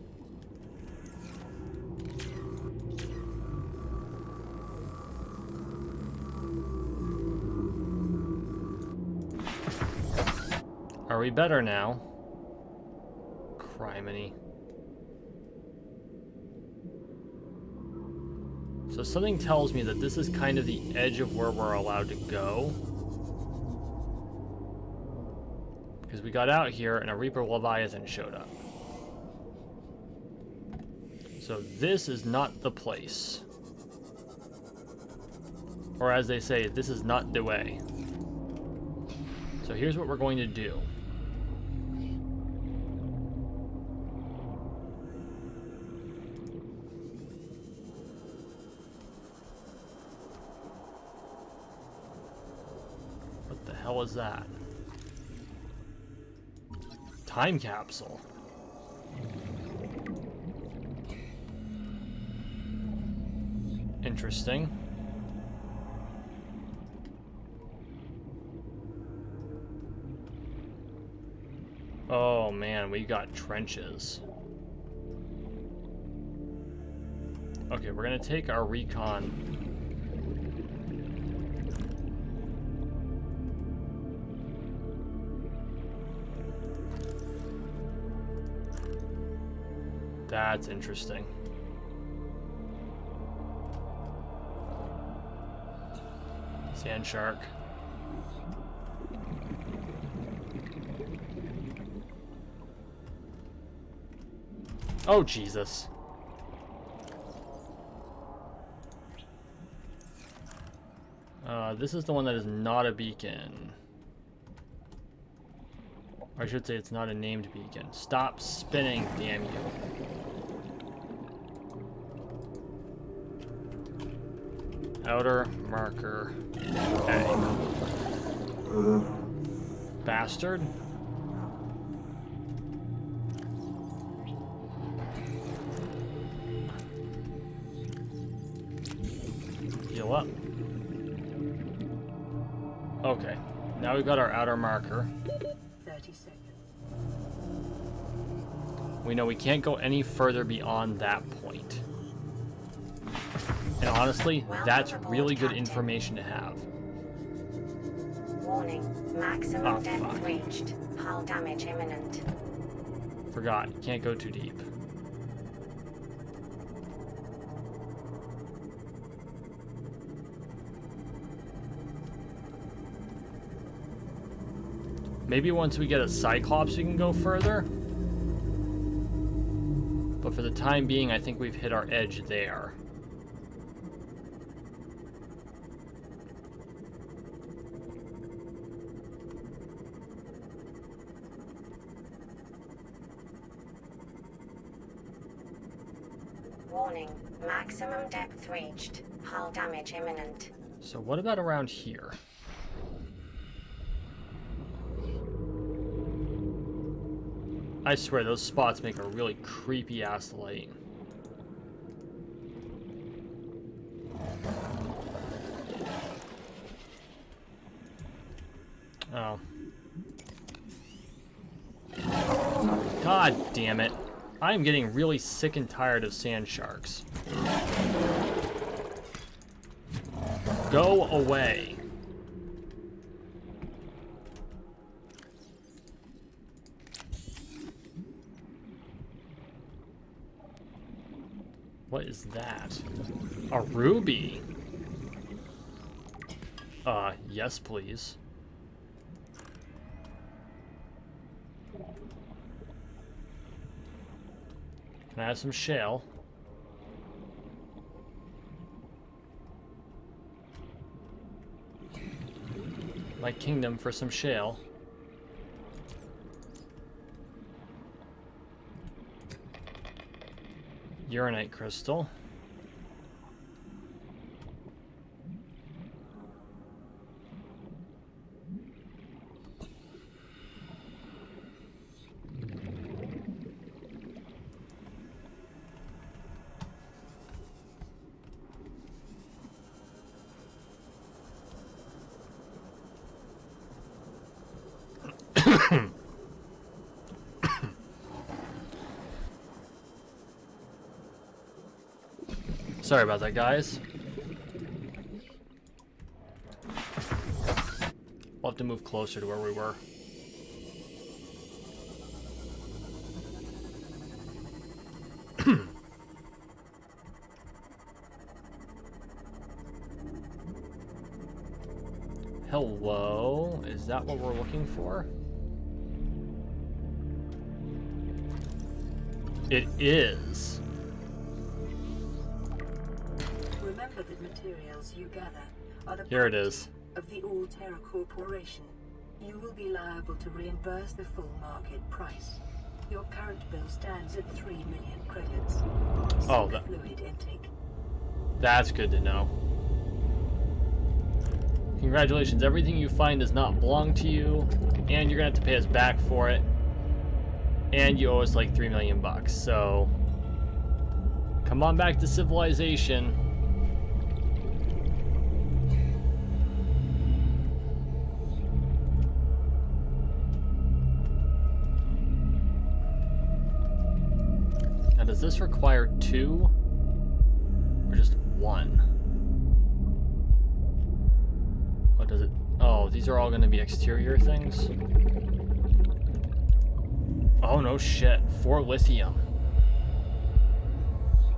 Are we better now? Criminy. So something tells me that this is kind of the edge of where we're allowed to go. Because we got out here and a Reaper Leviathan showed up. So this is not the place. Or as they say, this is not the way. So here's what we're going to do. What the hell is that? Time capsule. Interesting. and we got trenches. Okay, we're gonna take our recon. That's interesting. Sand shark. Oh, Jesus. This is the one that is not a beacon. Or I should say it's not a named beacon. Stop spinning, damn you. Outer marker. Okay. Bastard. Heal up. Okay. Now we've got our outer marker. 30 seconds. We know we can't go any further beyond that point. And honestly, that's really good information to have. Warning. Maximum depth fuck. reached. Hull damage imminent. Forgot, you can't go too deep. Maybe once we get a Cyclops we can go further. But for the time being, I think we've hit our edge there. Warning. Maximum depth reached. Hull damage imminent. So what about around here? I swear, those spots make a really creepy ass light. Oh. God damn it. I'm getting really sick and tired of sand sharks. Go away. What is that? A ruby? Yes, please. Can I have some shale? My kingdom for some shale. Uranite crystal. Sorry about that, guys. We'll have to move closer to where we were. Hello? Is that what we're looking for? It is. Remember that materials you gather are the Here it is. of the All Terra Corporation. You will be liable to reimburse the full market price. Your current bill stands at 3 million credits. Oh, Sink fluid intake. That's good to know. Congratulations, everything you find does not belong to you, and you're gonna have to pay us back for it. And you owe us like 3 million bucks, so come on back to civilization. does this require 2? Or just 1? What does it... Oh, these are all going to be exterior things? Oh, no shit. 4 lithium.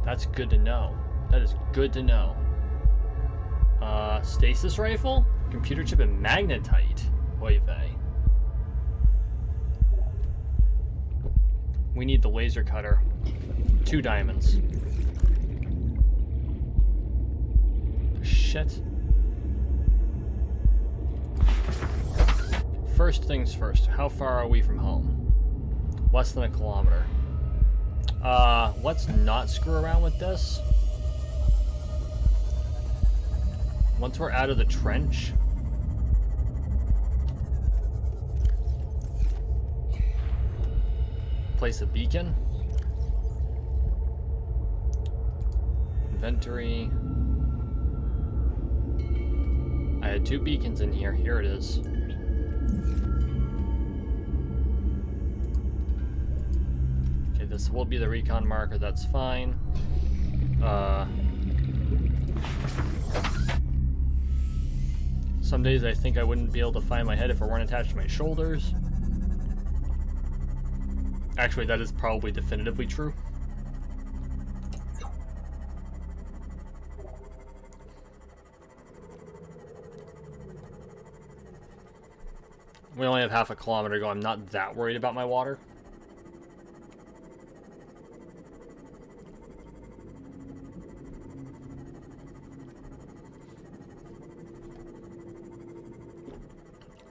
That's good to know. That is good to know. Stasis rifle? Computer chip and magnetite. Oy vey. We need the laser cutter. 2 diamonds. Shit. First things first. How far are we from home? Less than 1 kilometer. Let's not screw around with this. Once we're out of the trench, place a beacon. Inventory. I had 2 beacons in here. Here it is. Okay, this will be the recon marker. That's fine. Some days I think I wouldn't be able to find my head if it weren't attached to my shoulders. Actually, that is probably definitively true. We only have half a kilometer to go. I'm not that worried about my water.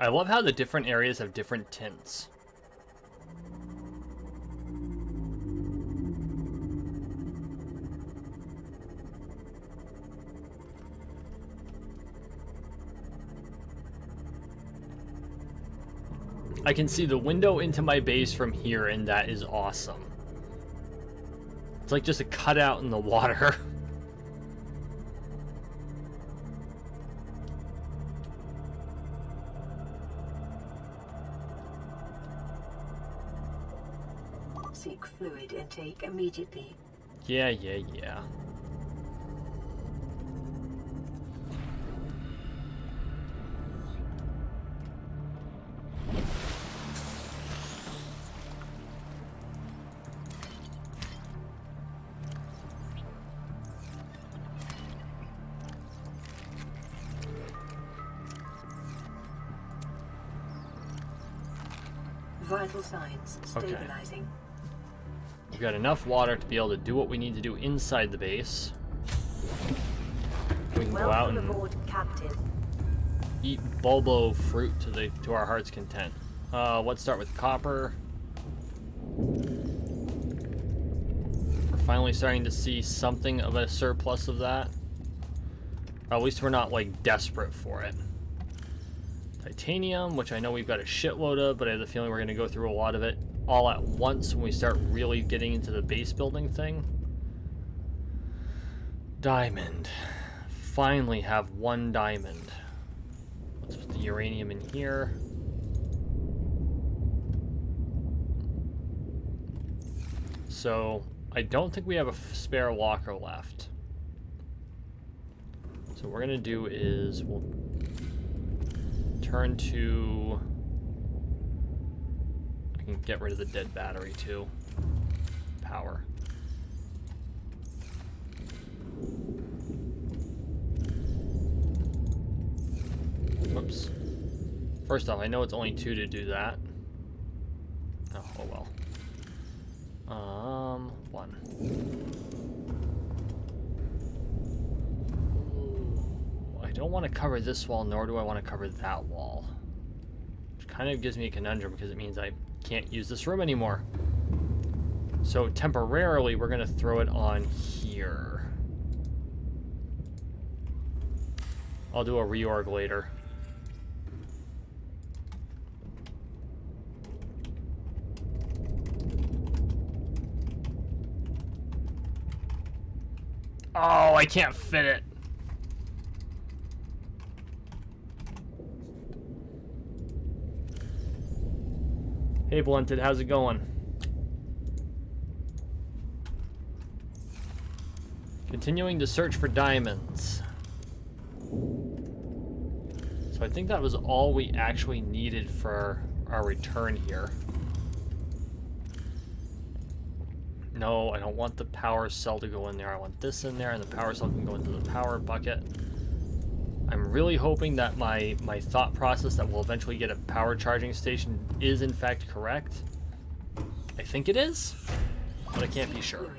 I love how the different areas have different tints. I can see the window into my base from here, and that is awesome. It's like just a cutout in the water. Seek fluid intake immediately. Yeah. Vital signs stabilizing. Okay. We've got enough water to be able to do what we need to do inside the base. We can go out and eat bulbo fruit to our heart's content. Let's start with copper. We're finally starting to see something of a surplus of that. Or at least we're not like desperate for it. Titanium, which I know we've got a shitload of, but I have the feeling we're going to go through a lot of it all at once when we start really getting into the base building thing. Diamond. Finally have 1 diamond. Let's put the uranium in here. So, I don't think we have a spare locker left. So what we're going to do is we'll turn to... I can get rid of the dead battery too. Power. Whoops. First off, I know it's only 2 to do that. Oh well. 1. I don't want to cover this wall, nor do I want to cover that wall. Which kind of gives me a conundrum because it means I can't use this room anymore. So temporarily, we're going to throw it on here. I'll do a reorg later. Oh, I can't fit it. Hey, Blunted, how's it going? Continuing to search for diamonds. So I think that was all we actually needed for our return here. No, I don't want the power cell to go in there. I want this in there, and the power cell can go into the power bucket. I'm really hoping that my thought process that we'll eventually get a power charging station is in fact correct. I think it is, but I can't be sure.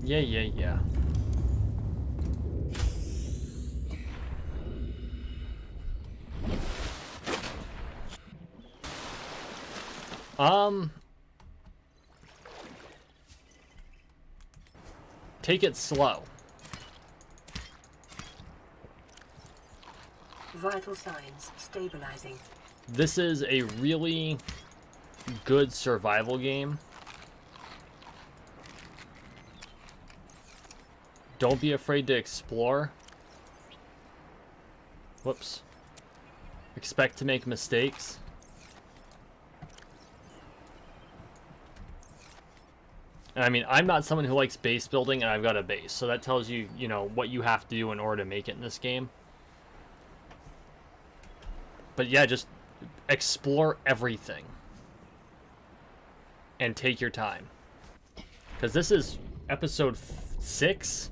Yeah. Take it slow. Vital signs stabilizing. This is a really good survival game. Don't be afraid to explore. Whoops. Expect to make mistakes. And I mean, I'm not someone who likes base building, and I've got a base. So that tells you, you know, what you have to do in order to make it in this game. But yeah, just explore everything. And take your time. Because this is episode 6.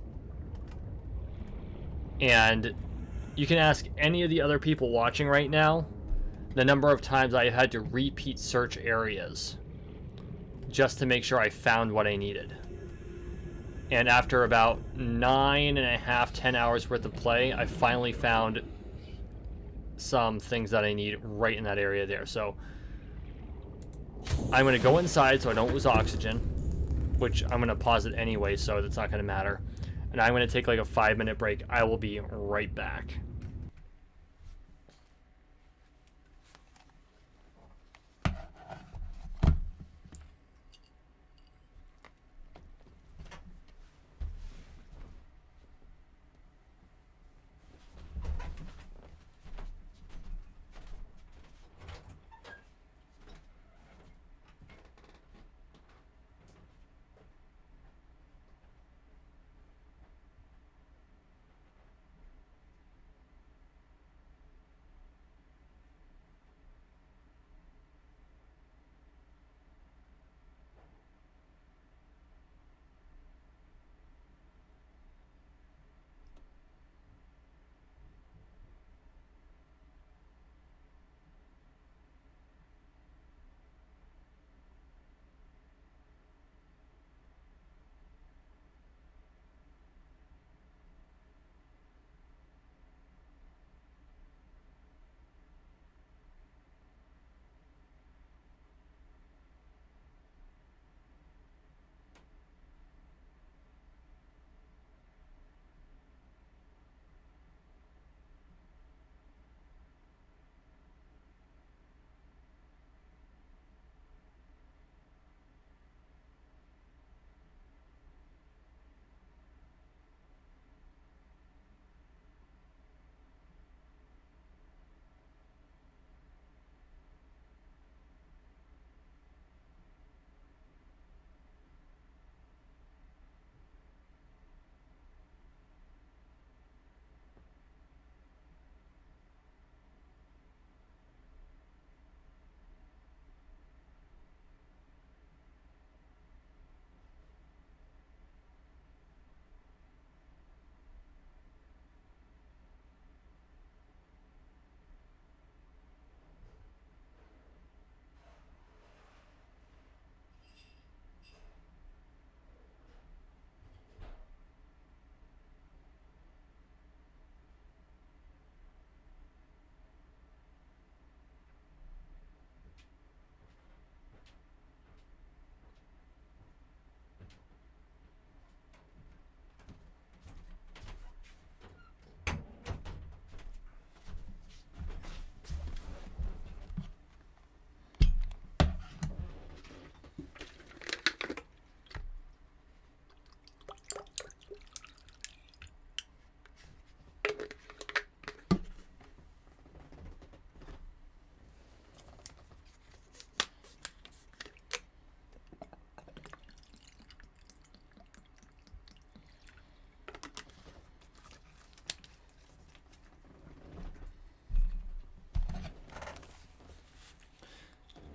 And you can ask any of the other people watching right now the number of times I had to repeat search areas just to make sure I found what I needed. And after about 9.5, 10 hours worth of play, I finally found some things that I need right in that area there. So I'm going to go inside so I don't lose oxygen, which I'm going to pause it anyway, so that's not going to matter. And I'm going to take like a 5-minute break. I will be right back.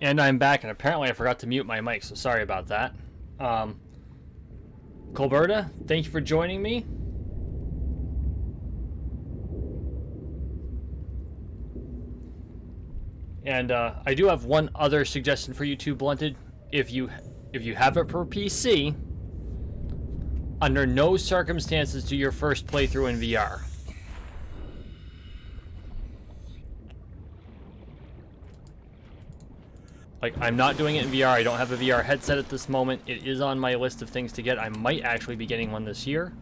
And I'm back, and apparently I forgot to mute my mic, so sorry about that. Colberta, thank you for joining me. And I do have one other suggestion for you too, Blunted. If you have it for PC, under no circumstances do your first playthrough in VR. Like, I'm not doing it in VR. I don't have a VR headset at this moment. It is on my list of things to get. I might actually be getting one this year,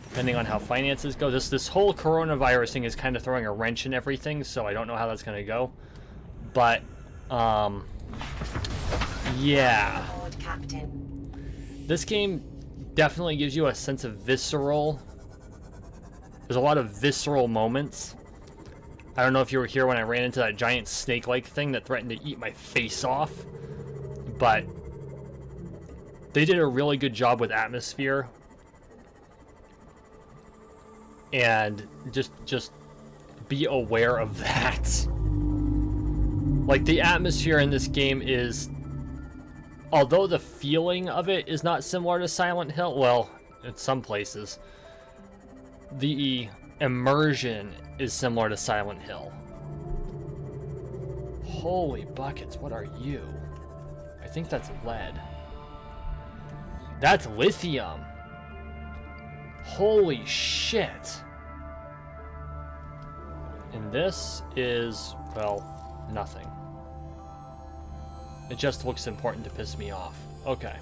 depending on how finances go. This whole coronavirus thing is kind of throwing a wrench in everything, so I don't know how that's going to go. But, yeah. This game definitely gives you a sense of visceral... There's a lot of visceral moments. I don't know if you were here when I ran into that giant snake-like thing that threatened to eat my face off, but they did a really good job with atmosphere. And just be aware of that. Like, the atmosphere in this game is, although the feeling of it is not similar to Silent Hill, well, in some places, the immersion is similar to Silent Hill. Holy buckets, what are you? I think that's lead. That's lithium. Holy shit. And this is, well, nothing. It just looks important to piss me off. Okay.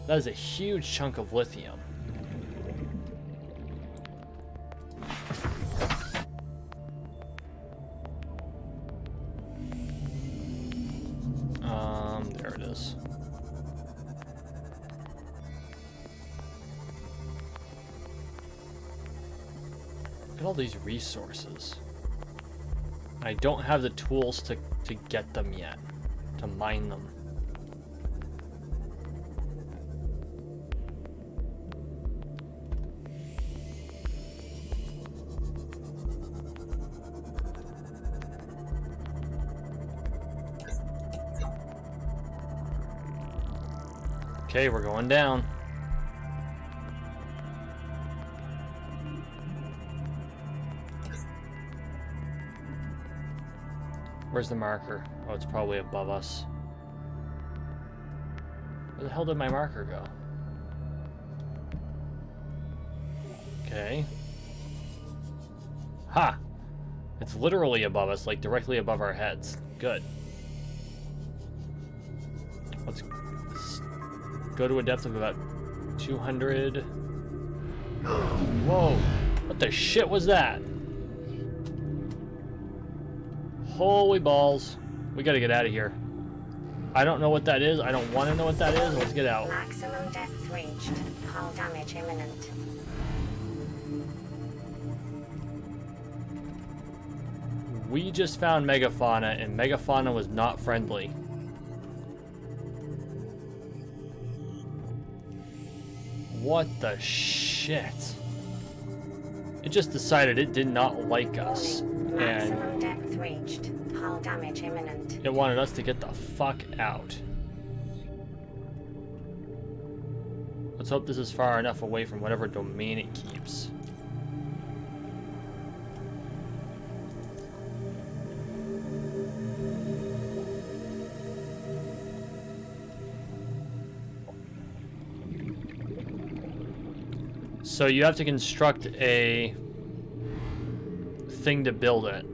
That is a huge chunk of lithium. There it is. Look at all these resources. I don't have the tools to get them yet, to mine them. Okay, we're going down. Where's the marker? Oh, it's probably above us. Where the hell did my marker go? Okay. Ha! It's literally above us, like directly above our heads. Good. Let's go to a depth of about 200. Whoa! What the shit was that? Holy balls. We gotta get out of here. I don't know what that is. I don't want to know what that is. Let's get out. Maximum depth reached. Hull damage imminent. We just found megafauna, and megafauna was not friendly. What the shit? It just decided it did not like us. Maximum depth reached. Hull damage imminent. It wanted us to get the fuck out. Let's hope this is far enough away from whatever domain it keeps. So you have to construct a thing to build it.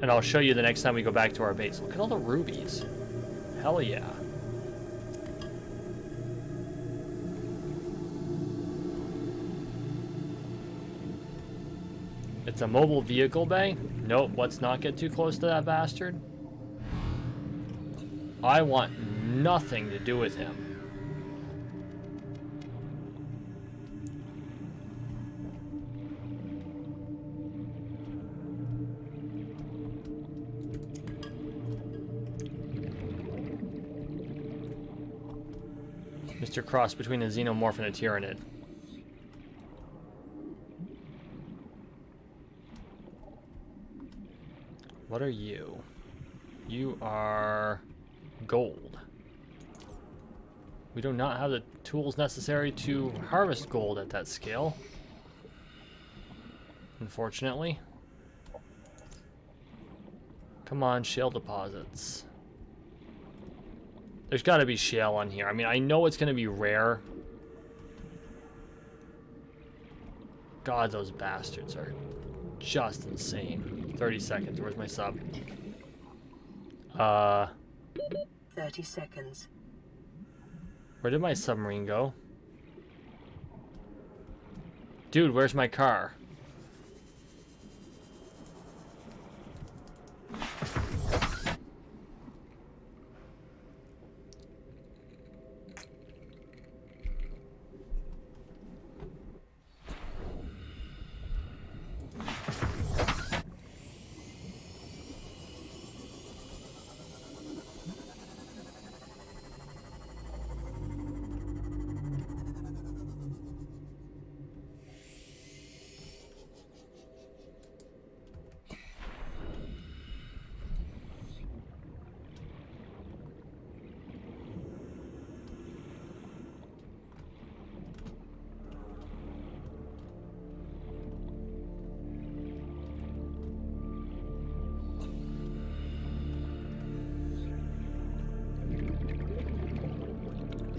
And I'll show you the next time we go back to our base. Look at all the rubies. Hell yeah. It's a mobile vehicle bay? Nope, let's not get too close to that bastard. I want nothing to do with him. Mr. Cross between a xenomorph and a tyrannid. What are you? You are gold. We do not have the tools necessary to harvest gold at that scale, unfortunately. Come on, shale deposits. There's got to be shale on here. I mean, I know it's going to be rare. God, those bastards are just insane. 30 seconds. Where's my sub? 30 seconds. Where did my submarine go? Dude, where's my car?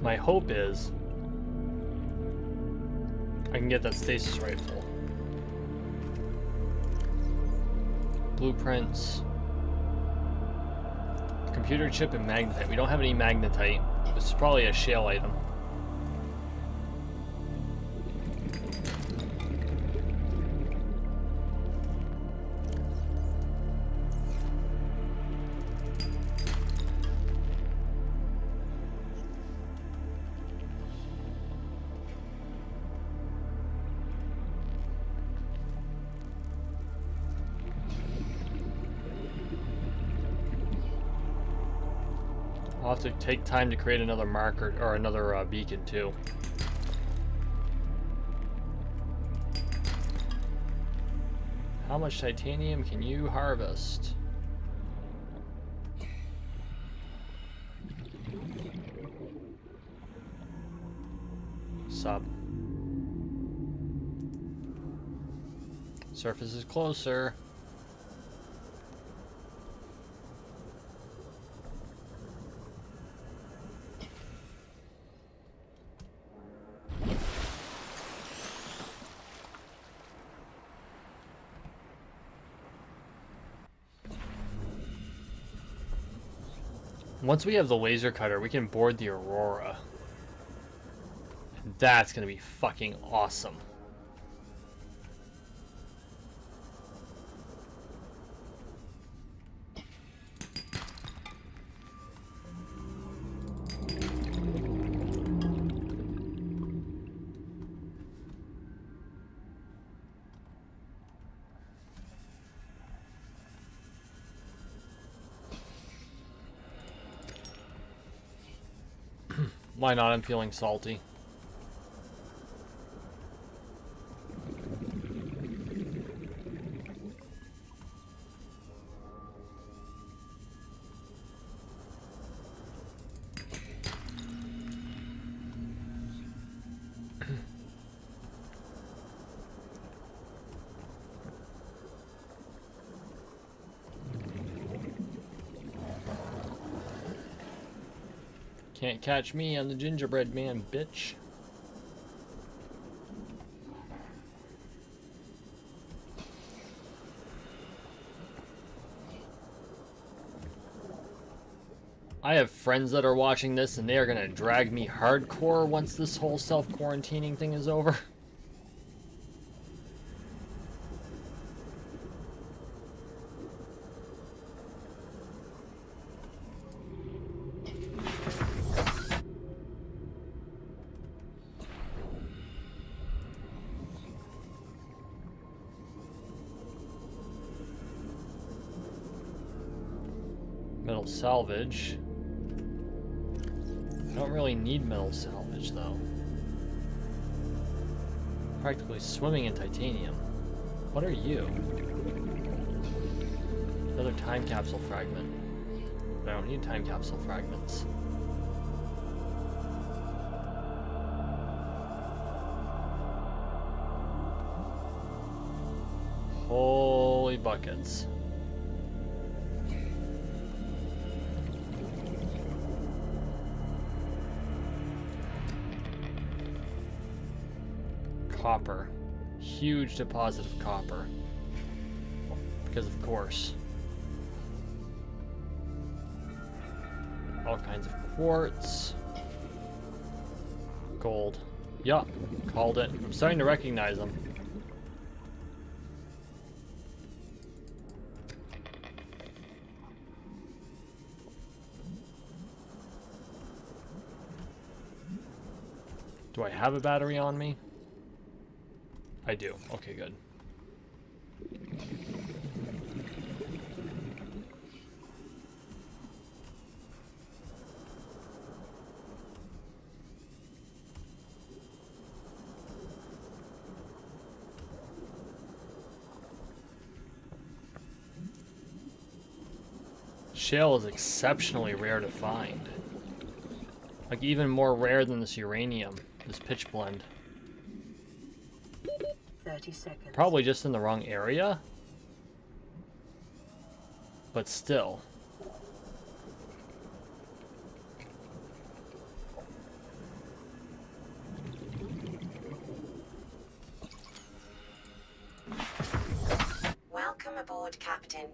My hope is I can get that stasis rifle. Blueprints. Computer chip and magnetite. We don't have any magnetite. This is probably a shale item. I'll have to take time to create another marker or another beacon too. How much titanium can you harvest? Sub. Surface is closer. Once we have the laser cutter, we can board the Aurora. That's gonna be fucking awesome. Why not? I'm feeling salty. Can't catch me, I'm the gingerbread man, bitch. I have friends that are watching this and they are gonna drag me hardcore once this whole self-quarantining thing is over. Metal salvage. I don't really need metal salvage though. Practically swimming in titanium. What are you? Another time capsule fragment. I don't need time capsule fragments. Holy buckets. Copper. Huge deposit of copper. Because of course. All kinds of quartz. Gold. Yup, called it. I'm starting to recognize them. Do I have a battery on me? I do. Okay, good. Shale is exceptionally rare to find. Like even more rare than this uranium, this pitch blend. 30 seconds. Probably just in the wrong area. But still. Welcome aboard, Captain.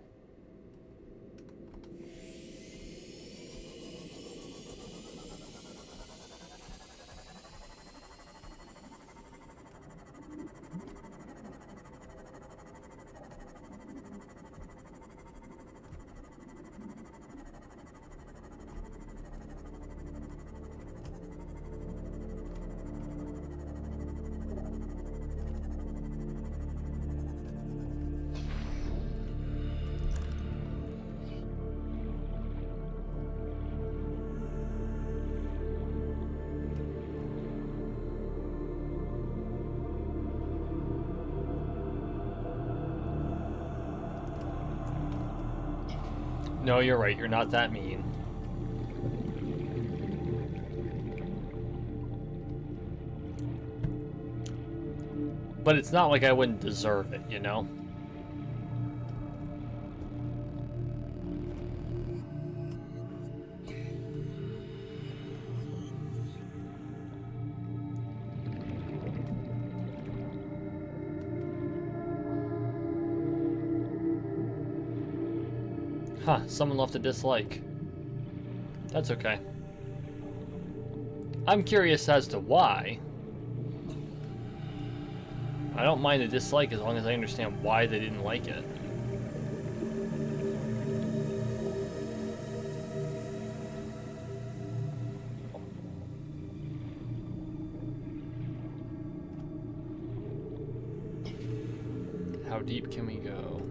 No, you're right. You're not that mean. But it's not like I wouldn't deserve it, you know? Huh, someone left a dislike. That's okay. I'm curious as to why. I don't mind a dislike as long as I understand why they didn't like it. How deep can we go?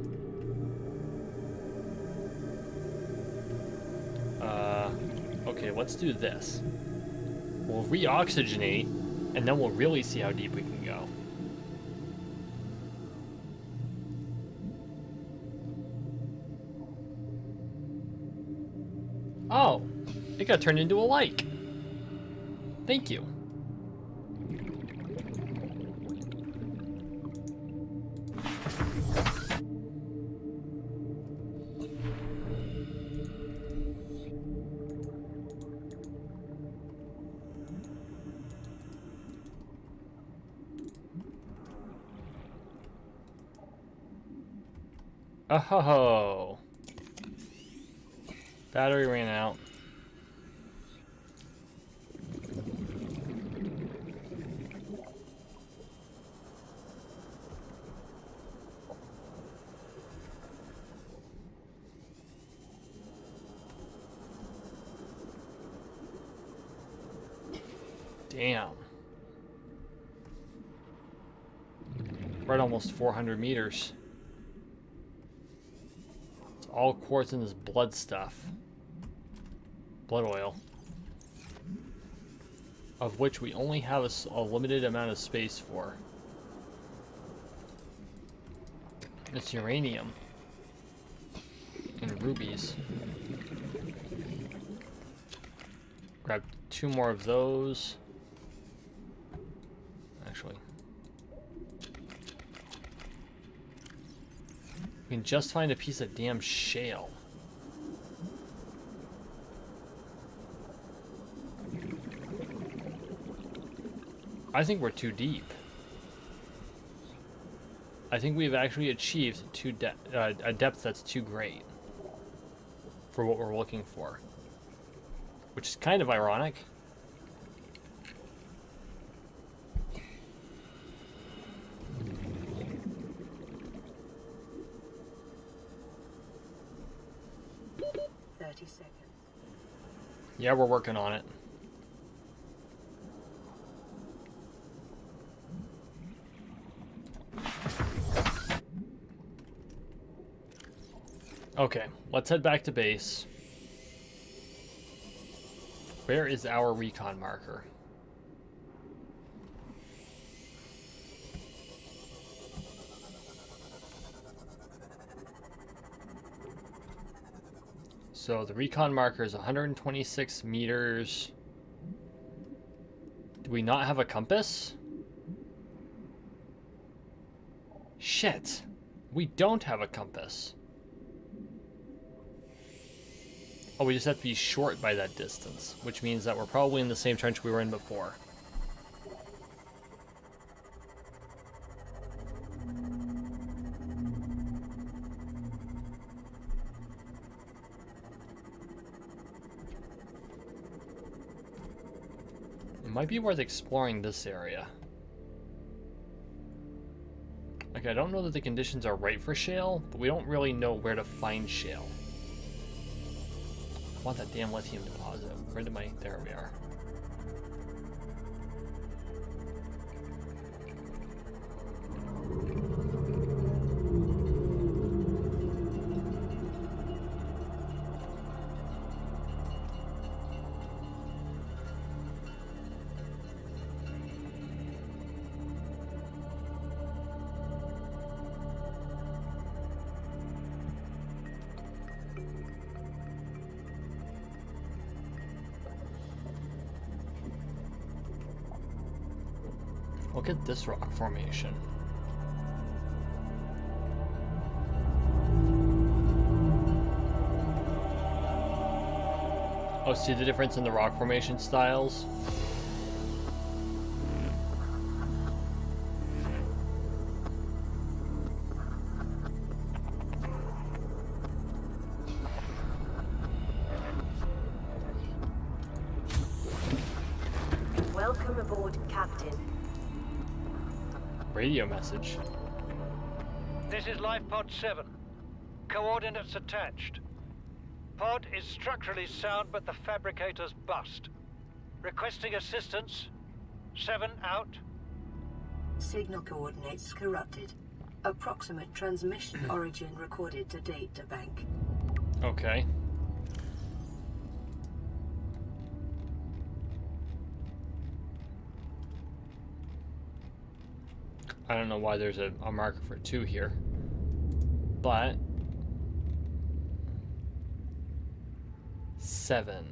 Okay, let's do this. We'll re-oxygenate, and then we'll really see how deep we can go. Oh, it got turned into a like. Thank you. Oh, battery ran out. Damn. We're at almost 400 meters. It's all quartz in this blood stuff. Blood oil. Of which we only have a limited amount of space for. It's uranium. And rubies. Grab 2 more of those. Actually, we can just find a piece of damn shale. I think we're too deep. I think we've actually achieved a depth that's too great for what we're looking for, which is kind of ironic. Yeah, we're working on it. Okay, let's head back to base. Where is our recon marker? So the recon marker is 126 meters. Do we not have a compass? Shit. We don't have a compass. Oh, we just have to be short by that distance, which means that we're probably in the same trench we were in before. It might be worth exploring this area. Like, I don't know that the conditions are right for shale, but we don't really know where to find shale. I want that damn lithium deposit. Where did my... There we are. Look at this rock formation. Oh, see the difference in the rock formation styles? Welcome aboard, Captain. Radio message. This is Life Pod 7. Coordinates attached. Pod is structurally sound, but the fabricator's bust. Requesting assistance. 7 out. Signal coordinates corrupted. Approximate transmission origin recorded to data bank. Okay. I don't know why there's a marker for 2 here, but 7.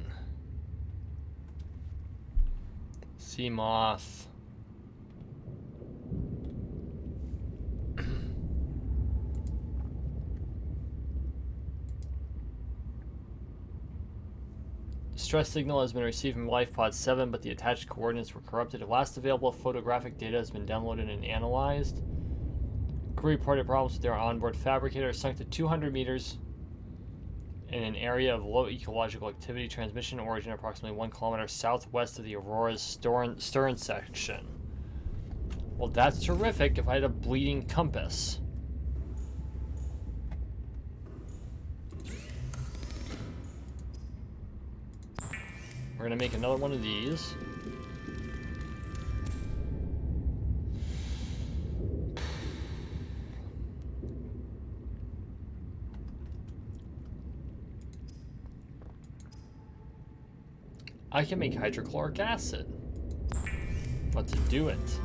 Sea moth. Distress signal has been received from LifePod 7, but the attached coordinates were corrupted. The last available photographic data has been downloaded and analyzed. Crew reported problems with their onboard fabricator, sunk to 200 meters in an area of low ecological activity. Transmission origin approximately 1 kilometer southwest of the Aurora's stern section. Well, that's terrific if I had a bleeding compass. We're gonna make another one of these. I can make hydrochloric acid. Let's do it.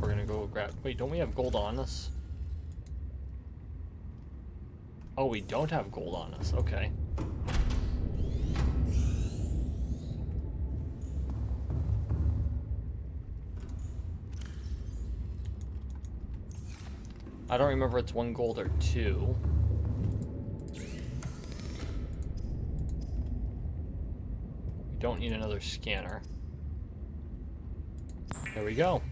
We're gonna go grab... Wait, don't we have gold on us? Oh, we don't have gold on us. Okay. I don't remember if it's 1 gold or 2. We don't need another scanner. There we go.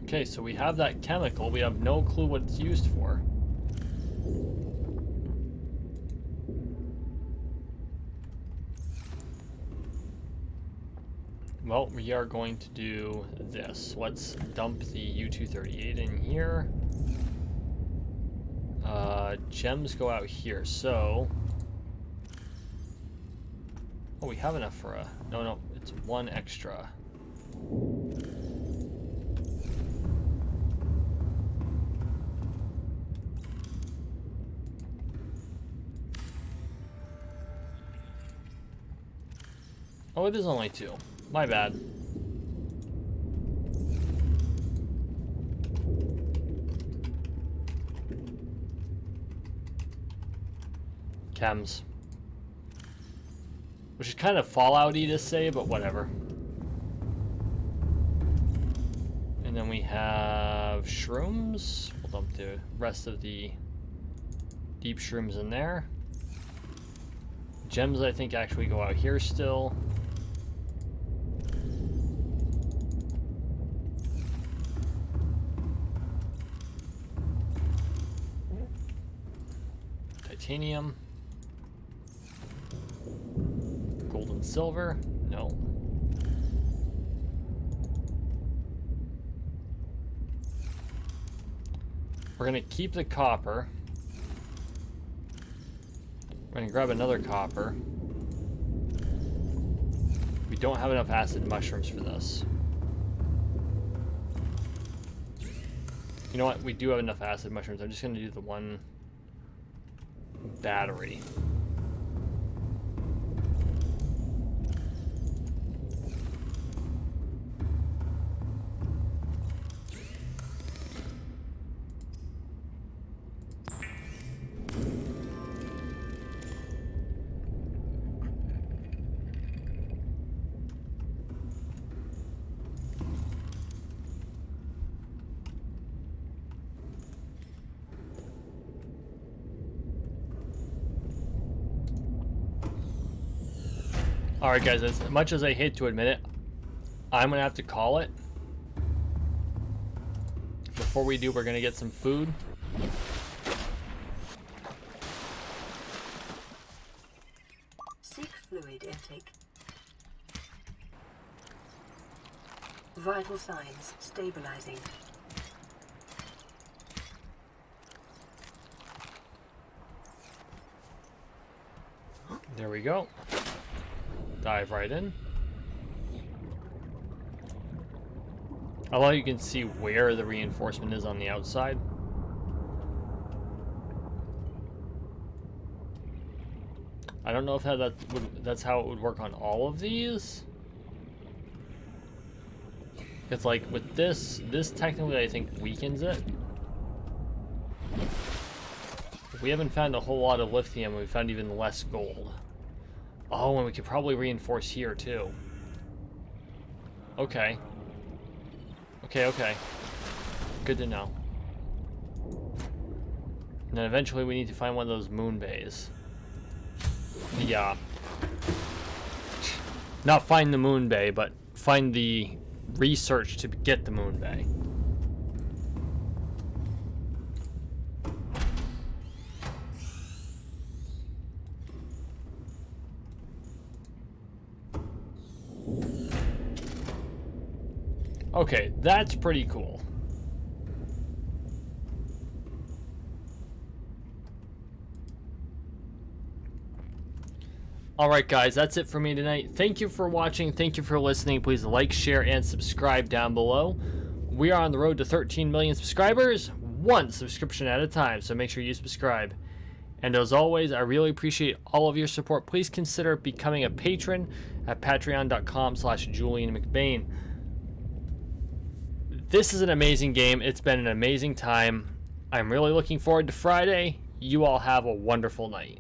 Okay, so we have that chemical. We have no clue what it's used for. Well, we are going to do this. Let's dump the U-238 in here. Gems go out here, so... Oh, we have enough for a... No, it's 1 extra. Oh, it is only 2. My bad. Chems. Which is kind of Fallout-y to say, but whatever. And then we have shrooms. We'll dump the rest of the deep shrooms in there. Gems, I think, actually go out here still. Titanium. Gold and silver. No. We're gonna keep the copper. We're gonna grab another copper. We don't have enough acid mushrooms for this. You know what? We do have enough acid mushrooms. I'm just gonna do the 1 battery. Alright guys, as much as I hate to admit it, I'm gonna have to call it. Before we do, we're gonna get some food. Seek fluid intake. Vital signs stabilizing. There we go. Dive right in. Although you can see where the reinforcement is on the outside. I don't know if that's how it would work on all of these. It's like with this technically I think weakens it. We haven't found a whole lot of lithium, we found even less gold. Oh, and we could probably reinforce here too. Okay. Okay. Good to know. And then eventually we need to find one of those moon bays. Yeah. Not find the moon bay, but find the research to get the moon bay. Okay, that's pretty cool. Alright guys, that's it for me tonight. Thank you for watching, thank you for listening. Please like, share, and subscribe down below. We are on the road to 13 million subscribers, 1 subscription at a time, so make sure you subscribe. And as always, I really appreciate all of your support. Please consider becoming a patron at patreon.com/JulianMcBain. This is an amazing game. It's been an amazing time. I'm really looking forward to Friday. You all have a wonderful night.